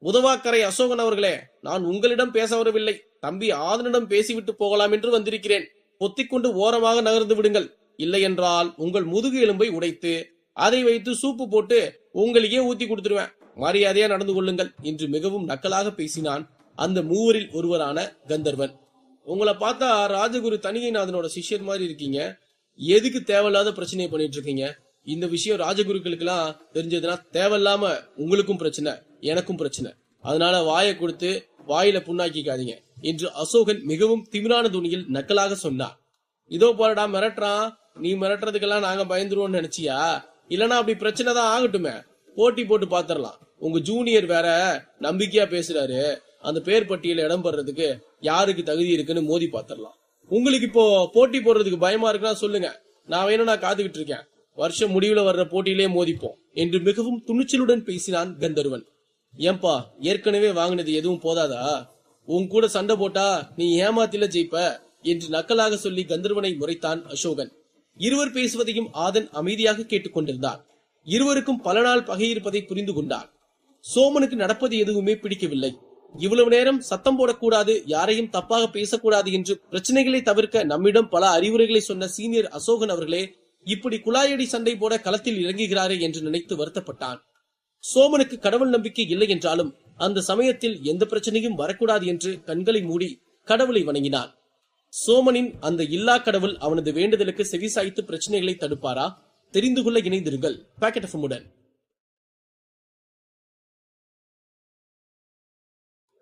Speaker 1: உதவாக்கரை அசோகன் அவர்களே, நான் உங்களிடம் பேச வரவில்லை, தம்பி ஆதனிடம் பேசிவிட்டு போகலாம் என்று வந்திருக்கிறேன். பொத்திக்கொண்டு ஓரமாக நகர்ந்து விடுங்கள். இல்லை என்றால் உங்கள் முதுகு எலும்பை உடைத்து அதை வைத்து சூப்பு போட்டு உங்களையே ஊத்தி கொடுத்துருவேன். மரியாதையா நடந்து கொள்ளுங்கள் என்று மிகவும் நக்கலாக பேசினான் அந்த மூவரில் ஒருவரான கந்தர்வன். உங்களை பார்த்தா ராஜகுரு தணிகைநாதனோட சிஷ்யர் மாதிரி இருக்கீங்க. எதுக்கு தேவையில்லாத பிரச்சனையை பண்ணிட்டு இருக்கீங்க? இந்த விஷயம் ராஜகுருக்களுக்கு எல்லாம் தெரிஞ்சதுன்னா தேவையில்லாம உங்களுக்கும் பிரச்சனை, எனக்கும் பிரச்சனை. அதனால வாயை கொடுத்து வாயில புண்ணாக்கிக்காதீங்க என்று அசோகன் மிகவும் திமிரான துணியில் நக்கலாக சொன்னார். இதோ போறடா மிரட்டுறான், நீ மிரட்டுறதுக்கெல்லாம் நாங்க பயந்துருவோம்னு நினைச்சியா? இல்லனா அப்படி பிரச்சனை தான் ஆகட்டுமே, போட்டி போட்டு பாத்திரலாம். உங்க ஜூனியர் வேற நம்பிக்கையா பேசுறாரு, அந்த பேர் பட்டியல இடம் பெறதுக்கு யாருக்கு தகுதி இருக்குன்னு மோதி பாத்திரலாம். உங்களுக்கு இப்போ போட்டி போடுறதுக்கு பயமா இருக்குன்னா சொல்லுங்க, நான் வேணும் காத்துக்கிட்டு இருக்கேன். வருஷம் முடிவுல வர்ற போட்டியிலே மோதிப்போம் என்று மிகவும் துணிச்சலுடன் பேசினான் கந்தர்வன். ஏன்பா ஏற்கனவே வாங்கினது எதுவும் போதாதா? உன் கூட சண்டை போட்டா நீ ஏமாத்தில ஜெயிப்ப என்று நக்கலாக சொல்லி கந்தர்வனை முறைத்தான் அசோகன். இருவர் பேசுவதையும் ஆதன் அமைதியாக கேட்டுக்கொண்டிருந்தான். இருவருக்கும் பல நாள் பகை இருப்பதை புரிந்து கொண்டான். சோமனுக்கு நடப்பது எதுவுமே பிடிக்கவில்லை. இவ்வளவு நேரம் சத்தம் போடக்கூடாது, யாரையும் தப்பாக பேசக்கூடாது என்று பிரச்சனைகளை தவிர்க்க நம்மிடம் பல அறிவுரைகளை சொன்ன சீனியர் அசோகன் அவர்களே இப்படி குழாயடி சண்டை போட களத்தில் இறங்குகிறாரே என்று நினைத்து வருத்தப்பட்டான். சோமனுக்கு கடவுள் நம்பிக்கை இல்லை என்றாலும் அந்த சமயத்தில் எந்த பிரச்சனையும் வரக்கூடாது என்று கண்களை மூடி கடவுளை வணங்கினான். சோமனின் அந்த இல்லா கடவுள் அவனது வேண்டுதலுக்கு செவிசாய்த்து பிரச்சனைகளை தடுப்பாரா? தெரிந்து கொள்ள இணைந்திருங்கள் பாக்கெட் எஃப்எம்-உடன்.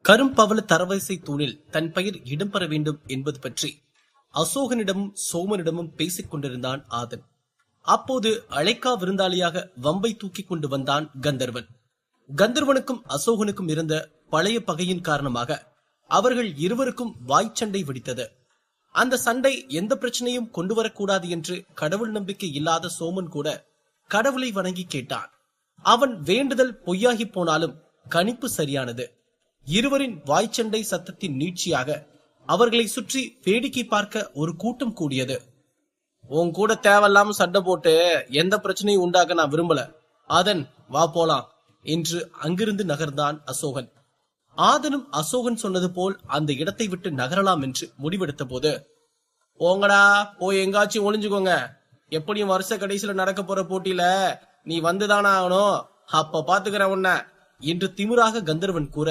Speaker 1: கரும்பவள தரவரிசை தூணில் தன் பெயர் இடம்பெற வேண்டும் என்பது பற்றி அசோகனிடமும் சோமனிடமும் பேசிக் கொண்டிருந்தான் ஆதன். அப்போது அழைக்கா விருந்தாளியாக வம்பை தூக்கி கொண்டு வந்தான் கந்தர்வன். கந்தர்வனுக்கும் அசோகனுக்கும் இருந்த பழைய பகையின் காரணமாக அவர்கள் இருவருக்கும் வாய்ச்சண்டை வெடித்தது. அந்த சண்டை எந்த பிரச்சனையும் கொண்டு வரக்கூடாது என்று கடவுள் நம்பிக்கை இல்லாத சோமன் கூட கடவுளை வணங்கி கேட்டான். அவன் வேண்டுதல் பொய்யாகி போனாலும் கணிப்பு சரியானது. இருவரின் வாய்ச்சண்டை சத்தத்தின் நீட்சியாக அவர்களை சுற்றி வேடிக்கை பார்க்க ஒரு கூட்டம் கூடியது. உன் கூட தேவையில்லாம சண்டை போட்டு எந்த பிரச்சனையும் உண்டாக்க நான் விரும்பல, ஆதன் வா போலாம் என்று அங்கிருந்து நகர்ந்தான் அசோகன். ஆதனும் அசோகன் சொன்னது போல் அந்த இடத்தை விட்டு நகரலாம் என்று முடிவெடுத்த போது, போங்கடா போய் எங்காச்சும் ஒளிஞ்சுக்கோங்க, எப்படியும் வருஷ கடைசியில நடக்க போற போட்டியில நீ வந்துதானா ஆகணும், அப்ப பாத்துக்கிற உன்ன என்று திமிராக கந்தர்வன் கூற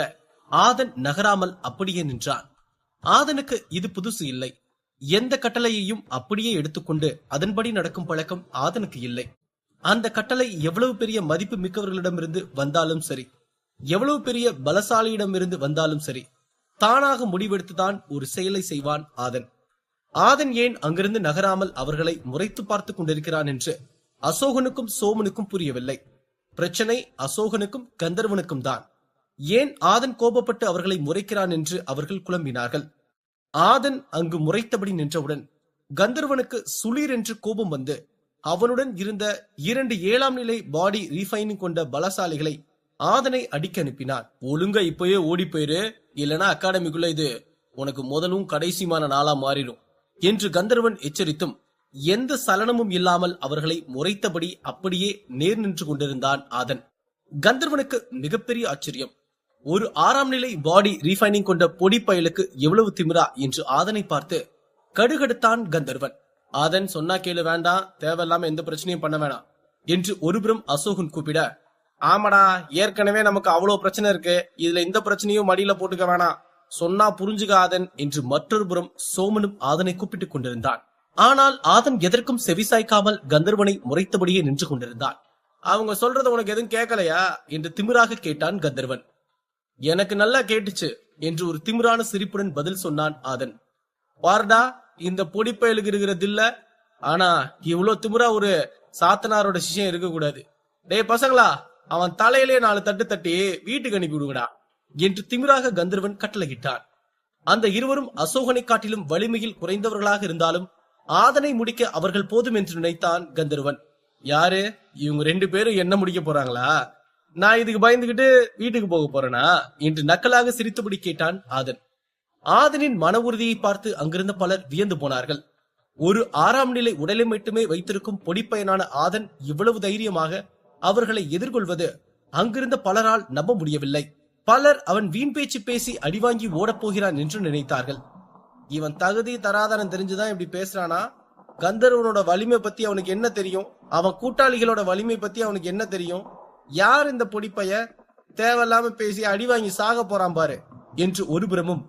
Speaker 1: ஆதன் நகராமல் அப்படியே நின்றான். ஆதனுக்கு இது புதுசு இல்லை. எந்த கட்டளையையும் அப்படியே எடுத்துக்கொண்டு அதன்படி நடக்கும் பழக்கம் ஆதனுக்கு இல்லை. அந்த கட்டளை எவ்வளவு பெரிய மதிப்பு மிக்கவர்களிடமிருந்து வந்தாலும் சரி, எவ்வளவு பெரிய பலசாலியிடமிருந்து வந்தாலும் சரி, தானாக முடிவெடுத்துதான் ஒரு செயலை செய்வான் ஆதன். ஆதன் ஏன் அங்கிருந்து நகராமல் அவர்களை முறைத்து பார்த்து கொண்டிருக்கிறான் என்று அசோகனுக்கும் சோமனுக்கும் புரியவில்லை. பிரச்சனை அசோகனுக்கும் கந்தர்வனுக்கும் தான். ஏன் ஆதன் கோபப்பட்டு அவர்களை முறைக்கிறான் என்று அவர்கள் குழம்பினார்கள். ஆதன் அங்கு முறைத்தபடி நின்றவுடன் கந்தர்வனுக்கு சுளீர் என்று கோபம் வந்து அவனுடன் இருந்த 2 7ஆம் நிலை பாடி ரீஃபைனிங் கொண்ட பலசாலிகளை ஆதனை அடிக்க அனுப்பினான். ஒழுங்கா இப்பயே ஓடி போயிரு, இல்லனா அகாடமிக்குள்ள இது உனக்கு முதலும் கடைசிமான நாளா மாறிடும் என்று கந்தர்வன் எச்சரித்தும் எந்த சலனமும் இல்லாமல் அவர்களை முறைத்தபடி அப்படியே நேர் நின்று கொண்டிருந்தான் ஆதன். கந்தர்வனுக்கு மிகப்பெரிய ஆச்சரியம். ஒரு 6ஆம் நிலை பாடி ரீஃபைனிங் கொண்ட பொடி பயலுக்கு எவ்வளவு திமிரா என்று ஆதனை பார்த்து கடுகடுத்தான் கந்தர்வன். ஆதன் சொன்னா கேளு, வேண்டாம், தேவையில்லாம எந்த பிரச்சனையும் பண்ண வேணாம் என்று ஒருபுறம் அசோகன் கூப்பிட, ஆமாடா ஏற்கனவே நமக்கு அவ்வளவு பிரச்சனை இருக்கு, இதுல இந்த பிரச்சனையும் மடியில போட்டுக்க வேணாம், சொன்னா புரிஞ்சுக்க ஆதன் என்று மற்றொரு புறம் சோமனும் ஆதனை கூப்பிட்டுக் கொண்டிருந்தான். ஆனால் ஆதன் எதற்கும் செவிசாய்க்காமல் கந்தர்வனை முறைத்தபடியே நின்று கொண்டிருந்தான். அவங்க சொல்றத உனக்கு எதுவும் கேட்கலையா என்று திமிராக கேட்டான் கந்தர்வன். எனக்கு நல்லா கேட்டுச்சு என்று ஒரு திமிரான சிரிப்புடன் பதில் சொன்னான் ஆதன். பாருடா, இந்த பொடிப்பயலுக்கு இருக்கிறது இல்ல, ஆனா இவ்வளவு திமிரா ஒரு சாத்தனாரோட சிஷ்யம் இருக்க கூடாது. டேய் பசங்களா, அவன் தலையிலே 4 தட்டு தட்டி வீட்டுக்கு அனுப்பி விடுங்கடா என்று திமிராக கந்தர்வன் கட்டளையிட்டான். அந்த இருவரும் அசோகனை காட்டிலும் வலிமையில் குறைந்தவர்களாக இருந்தாலும் ஆதனை முடிக்க அவர்கள் போதும் என்று நினைத்தான் கந்தர்வன். யாரு இவங்க 2 பேரும் என்ன முடிக்க போறாங்களா? நான் இதுக்கு பயந்துகிட்டு வீட்டுக்கு போக போறேனா என்று நக்கலாக சிரித்தபடி கேட்டான் ஆதன். ஆதனின் மன உறுதியை பார்த்து அங்கிருந்த பலர் வியந்து போனார்கள். ஒரு 6ஆம் நிலை உடலை மட்டுமே வைத்திருக்கும் பொடிப்பயனான ஆதன் இவ்வளவு தைரியமாக அவர்களை எதிர்கொள்வது அங்கிருந்த பலரால் நம்ப முடியவில்லை. பலர் அவன் வீண் பேச்சு பேசி அடிவாங்கி ஓடப் போகிறான் என்று நினைத்தார்கள். இவன் தகுதி தராதரம் தெரிஞ்சுதான் இப்படி பேசுறானா? கந்தர்வனோட வலிமை பத்தி அவனுக்கு என்ன தெரியும்? அவன் கூட்டாளிகளோட வலிமை பத்தி அவனுக்கு என்ன தெரியும்? யார் இந்த பொடிப்பைய? தேவையில்லாம பேசி அடிவாங்கி சாக போறான் பாரு என்று ஒருபுறமும்,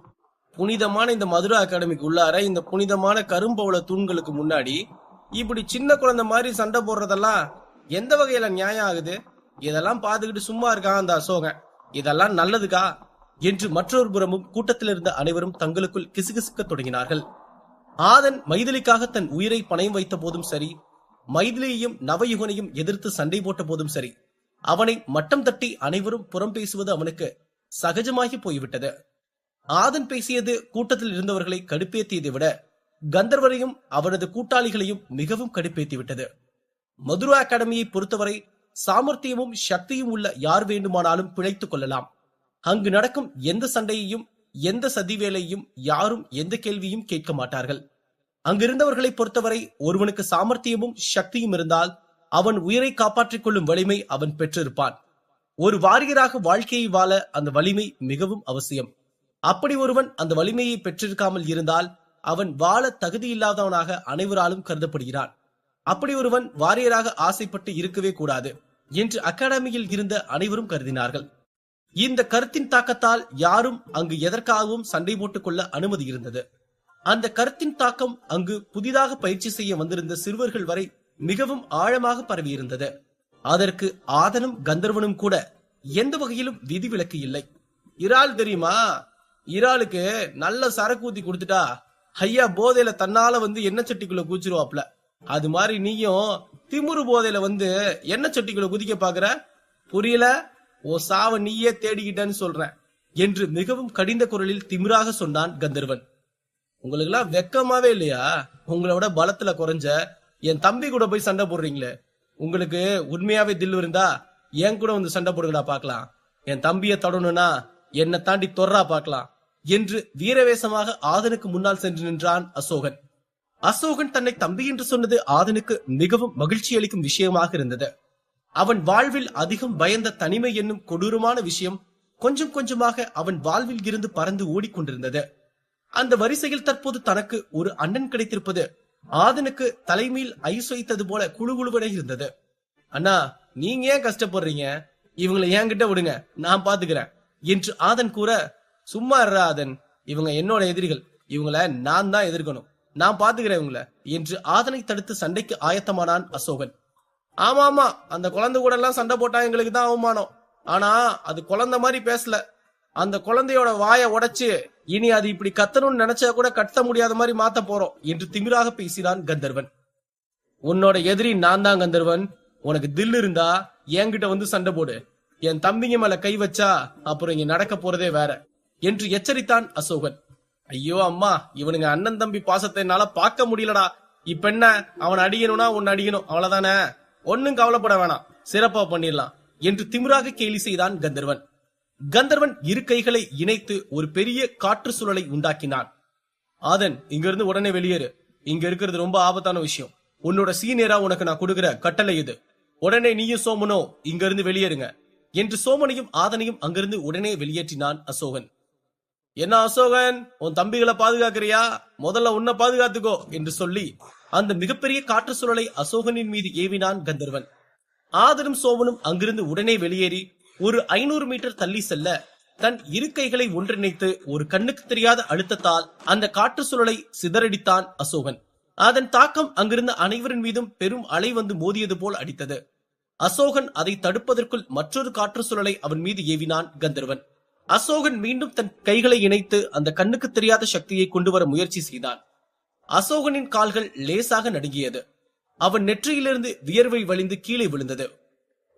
Speaker 1: புனிதமான இந்த மதுரா அகாடமிக்கு உள்ளார இந்த புனிதமான கரும்பவள தூண்களுக்கு முன்னாடி இப்படி சின்ன குழந்தை மாதிரி சண்டை போடுறதெல்லாம் எந்த வகையில நியாயம் ஆகுது? இதெல்லாம் பாத்துக்கிட்டு சும்மா இருக்கான் அந்த அசோகன். இதெல்லாம் நல்லதுக்கா என்று மற்றொரு புறமும் கூட்டத்தில் இருந்த அனைவரும் தங்களுக்குள் கிசுகிசுக்க தொடங்கினார்கள். ஆதன் மைதிலிக்காக தன் உயிரை பணயம் வைத்த போதும் சரி, மைதிலியையும் நவயுகனையும் எதிர்த்து சண்டை போட்ட போதும் சரி, அவனை மட்டம் தட்டி அனைவரும் புறம் பேசுவது அவனுக்கு சகஜமாகி போய்விட்டது. ஆதன் பேசியது கூட்டத்தில் இருந்தவர்களை கடுப்பேற்றியதை விட கந்தர்வரையும் அவரது கூட்டாளிகளையும் மிகவும் கடுப்பேற்றிவிட்டது. மதுரா அகாடமியை பொறுத்தவரை சாமர்த்தியமும் சக்தியும் உள்ள யார் வேண்டுமானாலும் பிழைத்துக் கொள்ளலாம். அங்கு நடக்கும் எந்த சண்டையையும் எந்த சதி வேலையையும் யாரும் எந்த கேள்வியும் கேட்க மாட்டார்கள். அங்கிருந்தவர்களை பொறுத்தவரை ஒருவனுக்கு சாமர்த்தியமும் சக்தியும் இருந்தால் அவன் உயிரை காப்பாற்றிக் கொள்ளும் வலிமை அவன் பெற்றிருப்பான். ஒரு வாரியராக வாழ்க்கையை வாழ அந்த வலிமை மிகவும் அவசியம். அப்படி ஒருவன் அந்த வலிமையை பெற்றிருக்காமல் இருந்தால் அவன் வாழ தகுதியில்லாதவனாக அனைவராலும் கருதப்படுகிறான். அப்படி ஒருவன் வாரியராக ஆசைப்பட்டு இருக்கவே கூடாது என்று அகாடமியில் இருந்த அனைவரும் கருதினார்கள். இந்த கருத்தின் தாக்கத்தால் யாரும் அங்கு எதற்காகவும் சண்டை போட்டுக் கொள்ள அனுமதி இருந்தது. அந்த கருத்தின் தாக்கம் அங்கு புதிதாக பயிற்சி செய்ய வந்திருந்த சிறுவர்கள் வரை மிகவும் ஆழமாக பரவியிருந்தது. அதற்கு ஆதனும் கந்தர்வனும் கூட எந்த வகையிலும் விதிவிலக்கு இல்லை. இறால் தெரியுமா? இறாலுக்கு நல்ல சரக்கு ஊத்தி கொடுத்துட்டா ஐயா போதையில தன்னால எண்ணெய் சட்டிக்குள்ள குதிச்சிருவாப்ல. அது மாதிரி நீயும் திமுரு போதையில எண்ணெய் சட்டிக்குள்ள குதிக்க பாக்குற? புரியல? ஓ சாவ நீயே தேடிக்கிட்டன்னு சொல்றேன் என்று மிகவும் கடிந்த குரலில் திமிராக சொன்னான் கந்தர்வன். உங்களுக்கு எல்லாம் வெக்கமாவே இல்லையா? உங்களை விட பலத்துல குறைஞ்ச என் தம்பி கூட போய் சண்டை போடுறீங்களே. உங்களுக்கு உண்மையாவே தில்லு இருந்தா என் கூட சண்டை போடுங்கடா பாக்கலாம். என் தம்பியை தொடணும்னா என்னை தாண்டி தொர்றா பாக்கலாம் என்று வீரவேசமாக ஆதனுக்கு முன்னால் சென்று நின்றான் அசோகன். அசோகன் தன்னை தம்பி என்று சொன்னது ஆதனுக்கு மிகவும் மகிழ்ச்சி அளிக்கும் விஷயமாக இருந்தது. அவன் வாழ்வில் அதிகம் பயந்த தனிமை என்னும் கொடூரமான விஷயம் கொஞ்சம் கொஞ்சமாக அவன் வாழ்வில் இருந்து பறந்து ஓடிக்கொண்டிருந்தது. அந்த வரிசையில் தற்போது தனக்கு ஒரு அண்ணன் கிடைத்திருப்பது ஆதனுக்கு தலைமையில் ஐஸ் வைத்தது போல குழுகுழுவட இருந்தது. அண்ணா, நீங்க ஏன் கஷ்டப்படுறீங்க? இவங்களை என்கிட்ட விடுங்க, நான் பாத்துக்கிறேன் என்று ஆதன் கூற, சும்மா இருற ஆதன், இவங்க என்னோட எதிரிகள், இவங்கள நான் தான் எதிர்க்கணும், நான் பாத்துக்கிறேன் இவங்கள என்று ஆதனை தடுத்து சண்டைக்கு ஆயத்தமானான் அசோகன். ஆமா ஆமா, அந்த குழந்தை கூட எல்லாம் சண்டை போட்டா எங்களுக்கு தான் அவமானம். ஆனா அது குழந்தை மாதிரி பேசல. அந்த குழந்தையோட வாயை உடைச்சு இனி அது இப்படி கத்தணும்னு நினைச்சா கூட கத்த முடியாத மாதிரி மாத்த போறோம் என்று திமிராக பேசினான் கந்தர்வன். உன்னோட எதிரி நான் தான் கந்தர்வன். உனக்கு தில் இருந்தா என்கிட்ட சண்டை போடு. என் தம்பிங்க மேல கை வச்சா அப்புறம் இங்க நடக்க போறதே வேற என்று எச்சரித்தான் அசோகன். ஐயோ அம்மா, இவனுங்க அண்ணன் தம்பி பாசத்தை என்னால பார்க்க முடியலடா. இப்ப என்ன, அவன் அடிக்கணும்னா உன்னை அடிக்கணும், அவ்வளவுதானே. ஒன்னும் கவலைப்பட வேணாம், சிறப்பா பண்ணிடலாம் என்று திமிராக கேலி செய்தான் கந்தர்வன். கந்தர்வன் இரு கைகளை இணைத்து ஒரு பெரிய காற்று சுழலை உண்டாக்கினான். ஆதன், இங்க இருந்து உடனே வெளியேறு. இங்க இருக்கிறது ரொம்ப ஆபத்தான விஷயம். உன்னோட சீனியரா உனக்கு நான் கொடுக்கிற கட்டளை இது. உடனே நீயும் சோமனோ இங்க இருந்து வெளியேறுங்க என்று சோமனையும் ஆதனையும் அங்கிருந்து உடனே வெளியேற்றினான் அசோகன். என்ன அசோகன், உன் தம்பிகளை பாதுகாக்கிறியா? முதல்ல உன்னை பாதுகாத்துக்கோ என்று சொல்லி அந்த மிகப்பெரிய காற்று சுழலை அசோகனின் மீது ஏவினான் கந்தர்வன். ஆதனும் சோமனும் அங்கிருந்து உடனே வெளியேறி ஒரு 500 மீட்டர் தள்ளி செல்ல தன் இரு கைகளை ஒன்றிணைத்து ஒரு கண்ணுக்கு தெரியாத அழுத்தத்தால் அந்த காற்று சுழலை சிதறடித்தான் அசோகன். அதன் தாக்கம் அங்கிருந்த அனைவரின் மீதும் பெரும் அலை மோதியது போல் அடித்தது. அசோகன் அதை தடுப்பதற்குள் மற்றொரு காற்று சுழலை அவன் மீது ஏவினான் கந்தர்வன். அசோகன் மீண்டும் தன் கைகளை இணைத்து அந்த கண்ணுக்கு தெரியாத சக்தியை கொண்டு வர முயற்சி செய்தான். அசோகனின் கால்கள் லேசாக நடுங்கியது. அவன் நெற்றியிலிருந்து வியர்வை வழிந்து கீழே விழுந்தது.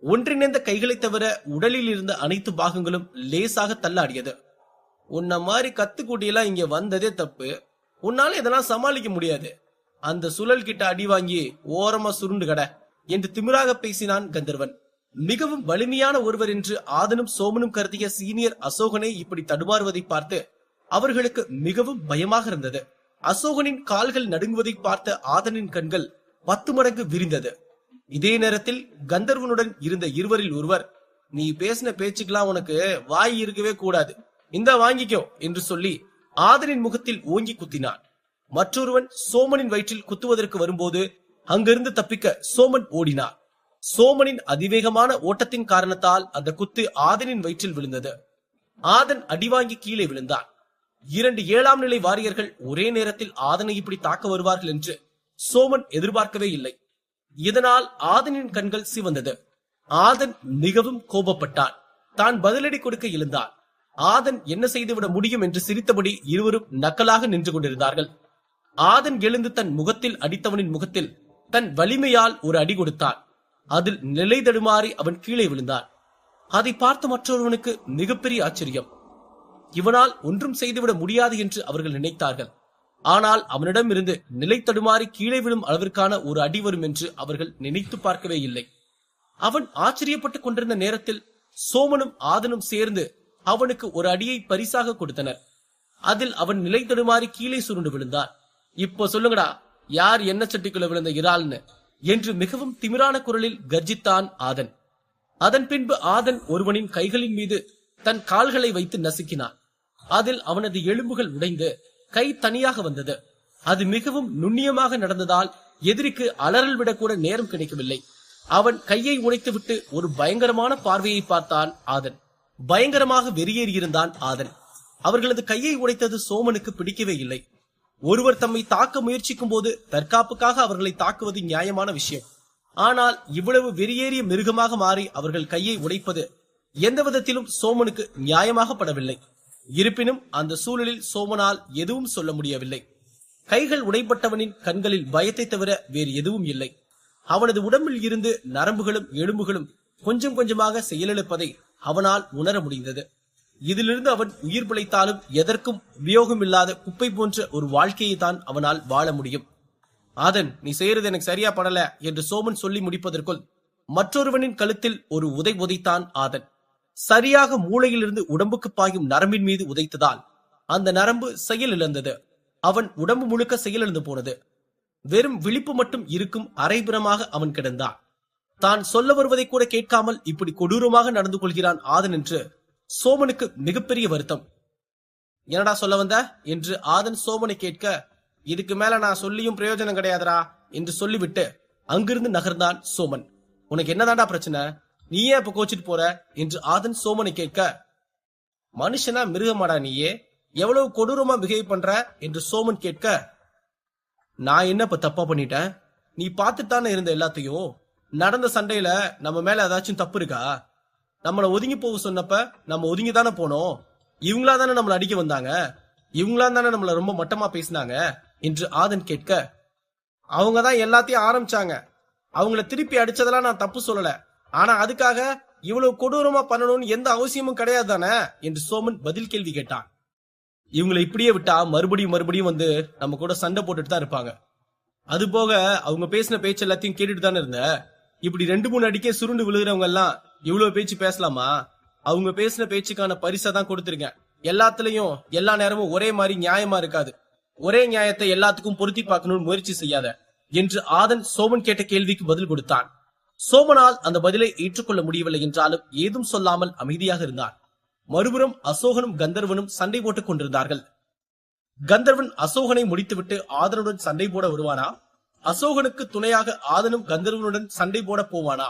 Speaker 1: ஒன்றிணைந்த கைகளை தவிர உடலில் இருந்த அனைத்து பாகங்களும் லேசாக தள்ளாடியது. உன்ன மாதிரி கத்துக்குட்டியெல்லாம் இங்க வந்ததே தப்பு. உன்னால இதெல்லாம் சமாளிக்க முடியாது. அந்த சுழல் கிட்ட அடி வாங்கி ஓரமா சுருண்டு கட என்று திமிராக பேசினான் கந்தர்வன். மிகவும் வலிமையான ஒருவர் என்று ஆதனும் சோமனும் கருதிய சீனியர் அசோகனை இப்படி தடுமாறுவதை பார்த்து அவர்களுக்கு மிகவும் பயமாக இருந்தது. அசோகனின் கால்கள் நடுங்குவதை பார்த்த ஆதனின் கண்கள் 10 மடங்கு விரிந்தது. இதே நேரத்தில் கந்தர்வனுடன் இருந்த இருவரில் ஒருவர், நீ பேசின பேச்சுக்கெல்லாம் உனக்கு வாய் இருக்கவே கூடாது, இந்த வாங்கிக்கோ என்று சொல்லி ஆதனின் முகத்தில் ஓங்கி குத்தினான். மற்றொருவன் சோமனின் வயிற்றில் குத்துவதற்கு வரும்போது அங்கிருந்து தப்பிக்க சோமன் ஓடினார். சோமனின் அதிவேகமான ஓட்டத்தின் காரணத்தால் அந்த குத்து ஆதனின் வயிற்றில் விழுந்தது. ஆதன் அடிவாங்கி கீழே விழுந்தான். 2 7ஆம் நிலை வாரியர்கள் ஒரே நேரத்தில் ஆதனை இப்படி தாக்க வருவார்கள் என்று சோமன் எதிர்பார்க்கவே இல்லை. இதனால் ஆதனின் கண்கள் சிவந்தது. ஆதன் மிகவும் கோபப்பட்டான். தான் பதிலடி கொடுக்க எழுந்தான். ஆதன் என்ன செய்துவிட முடியும் என்று சிரித்தபடி இருவரும் நக்கலாக நின்று கொண்டிருந்தார்கள். ஆதன் எழுந்து தன் முகத்தில் அடித்தவனின் முகத்தில் தன் வலிமையால் ஒரு அடி கொடுத்தான். அதில் நிலை தடுமாறி அவன் கீழே விழுந்தான். அதை பார்த்த மற்றொருவனுக்கு மிகப்பெரிய ஆச்சரியம். இவனால் ஒன்றும் செய்துவிட முடியாது என்று அவர்கள் நினைத்தார்கள். ஆனால் அவனிடம் இருந்து நிலை தடுமாறி கீழே விழும் அளவிற்கான ஒரு அடி வரும் என்று அவர்கள் நினைத்து பார்க்கவே இல்லை. அவன் ஆச்சரியப்பட்டுக் கொண்டிருந்த நேரத்தில் சோமனும் ஆதனும் சேர்ந்து அவனுக்கு ஒரு அடியை பரிசாக கொடுத்தனர். அதில் அவன் நிலை தடுமாறி கீழே சுருண்டு விழுந்தான். இப்போ சொல்லுங்கடா, யார் என்ன சட்டிக்குள்ள விழுந்த இறால்னு என்று மிகவும் திமிரான குரலில் கர்ஜித்தான் ஆதன். அதன் பின்பு ஆதன் ஒருவனின் கைகளின் மீது தன் கால்களை வைத்து நசுக்கினான். அதில் அவனது எலும்புகள் உடைந்து கை தனியாக வந்தது. அது மிகவும் நுண்ணியமாக நடந்ததால் எதிரிக்கு அலறல் விடக்கூட நேரம் கிடைக்கவில்லை. அவன் கையை உடைத்துவிட்டு ஒரு பயங்கரமான பார்வையை பார்த்தான் ஆதன். பயங்கரமாக வெறியேறியிருந்தான் ஆதன். அவர்களது கையை உடைத்தது சோமனுக்கு பிடிக்கவே இல்லை. ஒருவர் தம்மை தாக்க முயற்சிக்கும் போது தற்காப்புக்காக அவர்களை தாக்குவது நியாயமான விஷயம். ஆனால் இவ்வளவு வெறியேறிய மிருகமாக மாறி அவர்கள் கையை உடைப்பது எந்த விதத்திலும் சோமனுக்கு நியாயமாக படவில்லை. இருப்பினும் அந்த சூழலில் சோமனால் எதுவும் சொல்ல முடியவில்லை. கைகள் உடைப்பட்டவனின் கண்களில் பயத்தை தவிர வேறு எதுவும் இல்லை. அவனது உடம்பில் இருந்து நரம்புகளும் எலும்புகளும் கொஞ்சம் கொஞ்சமாக செயலிழப்பதை அவனால் உணர முடிந்தது. இதிலிருந்து அவன் உயிர் பிழைத்தாலும் எதற்கும் உபயோகம் இல்லாத குப்பை போன்ற ஒரு வாழ்க்கையை தான் அவனால் வாழ முடியும். ஆதன், நீ செய்யறது எனக்கு சரியா படல என்று சோமன் சொல்லி முடிப்பதற்குள் மற்றொருவனின் கழுத்தில் ஒரு உதை உதைத்தான் ஆதன். சரியாக மூளையிலிருந்து உடம்புக்கு பாயும் நரம்பின் மீது உதைத்ததால் அந்த நரம்பு செயலிழந்தது. அவன் உடம்பு முழுக்க செயலிழந்து போனது. வெறும் விழிப்பு மட்டும் இருக்கும் அரைபுறமாக அவன் கிடந்தான். தான் சொல்ல வருவதை கூட கேட்காமல் இப்படி கொடூரமாக நடந்து கொள்கிறான் ஆதன் என்று சோமனுக்கு மிகப்பெரிய வருத்தம். என்னடா சொல்ல வந்த என்று ஆதன் சோமனை கேட்க, இதுக்கு மேல நான் சொல்லியும் பிரயோஜனம் கிடையாதுரா என்று சொல்லிவிட்டு அங்கிருந்து நகர்ந்தான் சோமன். உனக்கு என்னதான்டா பிரச்சனை, நீ ஏன் இப்ப கோச்சிட்டு போற என்று ஆதன் சோமனை கேட்க, மனுஷனா மிருகமாடா நீயே, எவ்வளவு கொடூரமா பிஹேவ் பண்ற என்று சோமன் கேட்க, நான் என்ன இப்ப தப்பா பண்ணிட்டேன், நீ பார்த்துட்டானே இருந்த எல்லாத்தையும், நடந்த சண்டையில நம்ம மேல ஏதாச்சும் தப்பு இருக்கா, நம்மள ஒதுங்கி போக சொன்னப்ப நம்ம ஒதுங்கி தானே போனோம், இவங்களா தானே நம்மள அடிக்க வந்தாங்க, இவங்களா தானே நம்மள ரொம்ப மட்டமா பேசினாங்க என்று ஆதன் கேட்க, அவங்கதான் எல்லாத்தையும் ஆரம்பிச்சாங்க, அவங்கள திருப்பி அடிச்சதெல்லாம் நான் தப்பு சொல்லல, ஆனா அதுக்காக இவ்வளவு கொடூரமா பண்ணணும்னு எந்த அவசியமும் கிடையாது தானே என்று சோமன் பதில் கேள்வி கேட்டான். இவங்களை இப்படியே விட்டா மறுபடியும் வந்து நம்ம கூட சண்டை போட்டுட்டு தான் இருப்பாங்க. அது போக அவங்க பேசின பேச்சு எல்லாத்தையும் கேட்டுட்டு தானே இருந்த, இப்படி 2-3 அடிக்கே சுருண்டு விழுகிறவங்க எல்லாம் இவ்வளவு பேச்சு பேசலாமா? அவங்க பேசின பேச்சுக்கான பரிசை தான் கொடுத்திருக்கேன். எல்லாத்துலயும் எல்லா நேரமும் ஒரே மாதிரி நியாயமா இருக்காது. ஒரே நியாயத்தை எல்லாத்துக்கும் பொருத்தி பார்க்கணும்னு முயற்சி செய்யாத என்று ஆதன் சோமன் கேட்ட கேள்விக்கு பதில் கொடுத்தான். சோமனால் அந்த பதிலை ஏற்றுக்கொள்ள முடியவில்லை என்றாலும் ஏதும் சொல்லாமல் அமைதியாக இருந்தான். மறுபுறம் அசோகனும் கந்தர்வனும் சண்டை போட்டுக் கொண்டிருந்தார்கள். கந்தர்வன் அசோகனை முடித்துவிட்டு ஆதனுடன் சண்டை போட வருவானா? அசோகனுக்கு துணையாக ஆதனும் கந்தர்வனுடன் சண்டை போட போவானா?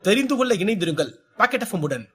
Speaker 1: தெரிந்து கொள்ள இணைந்திருங்கள் பாக்கெட் எஃப்எம் உடன்.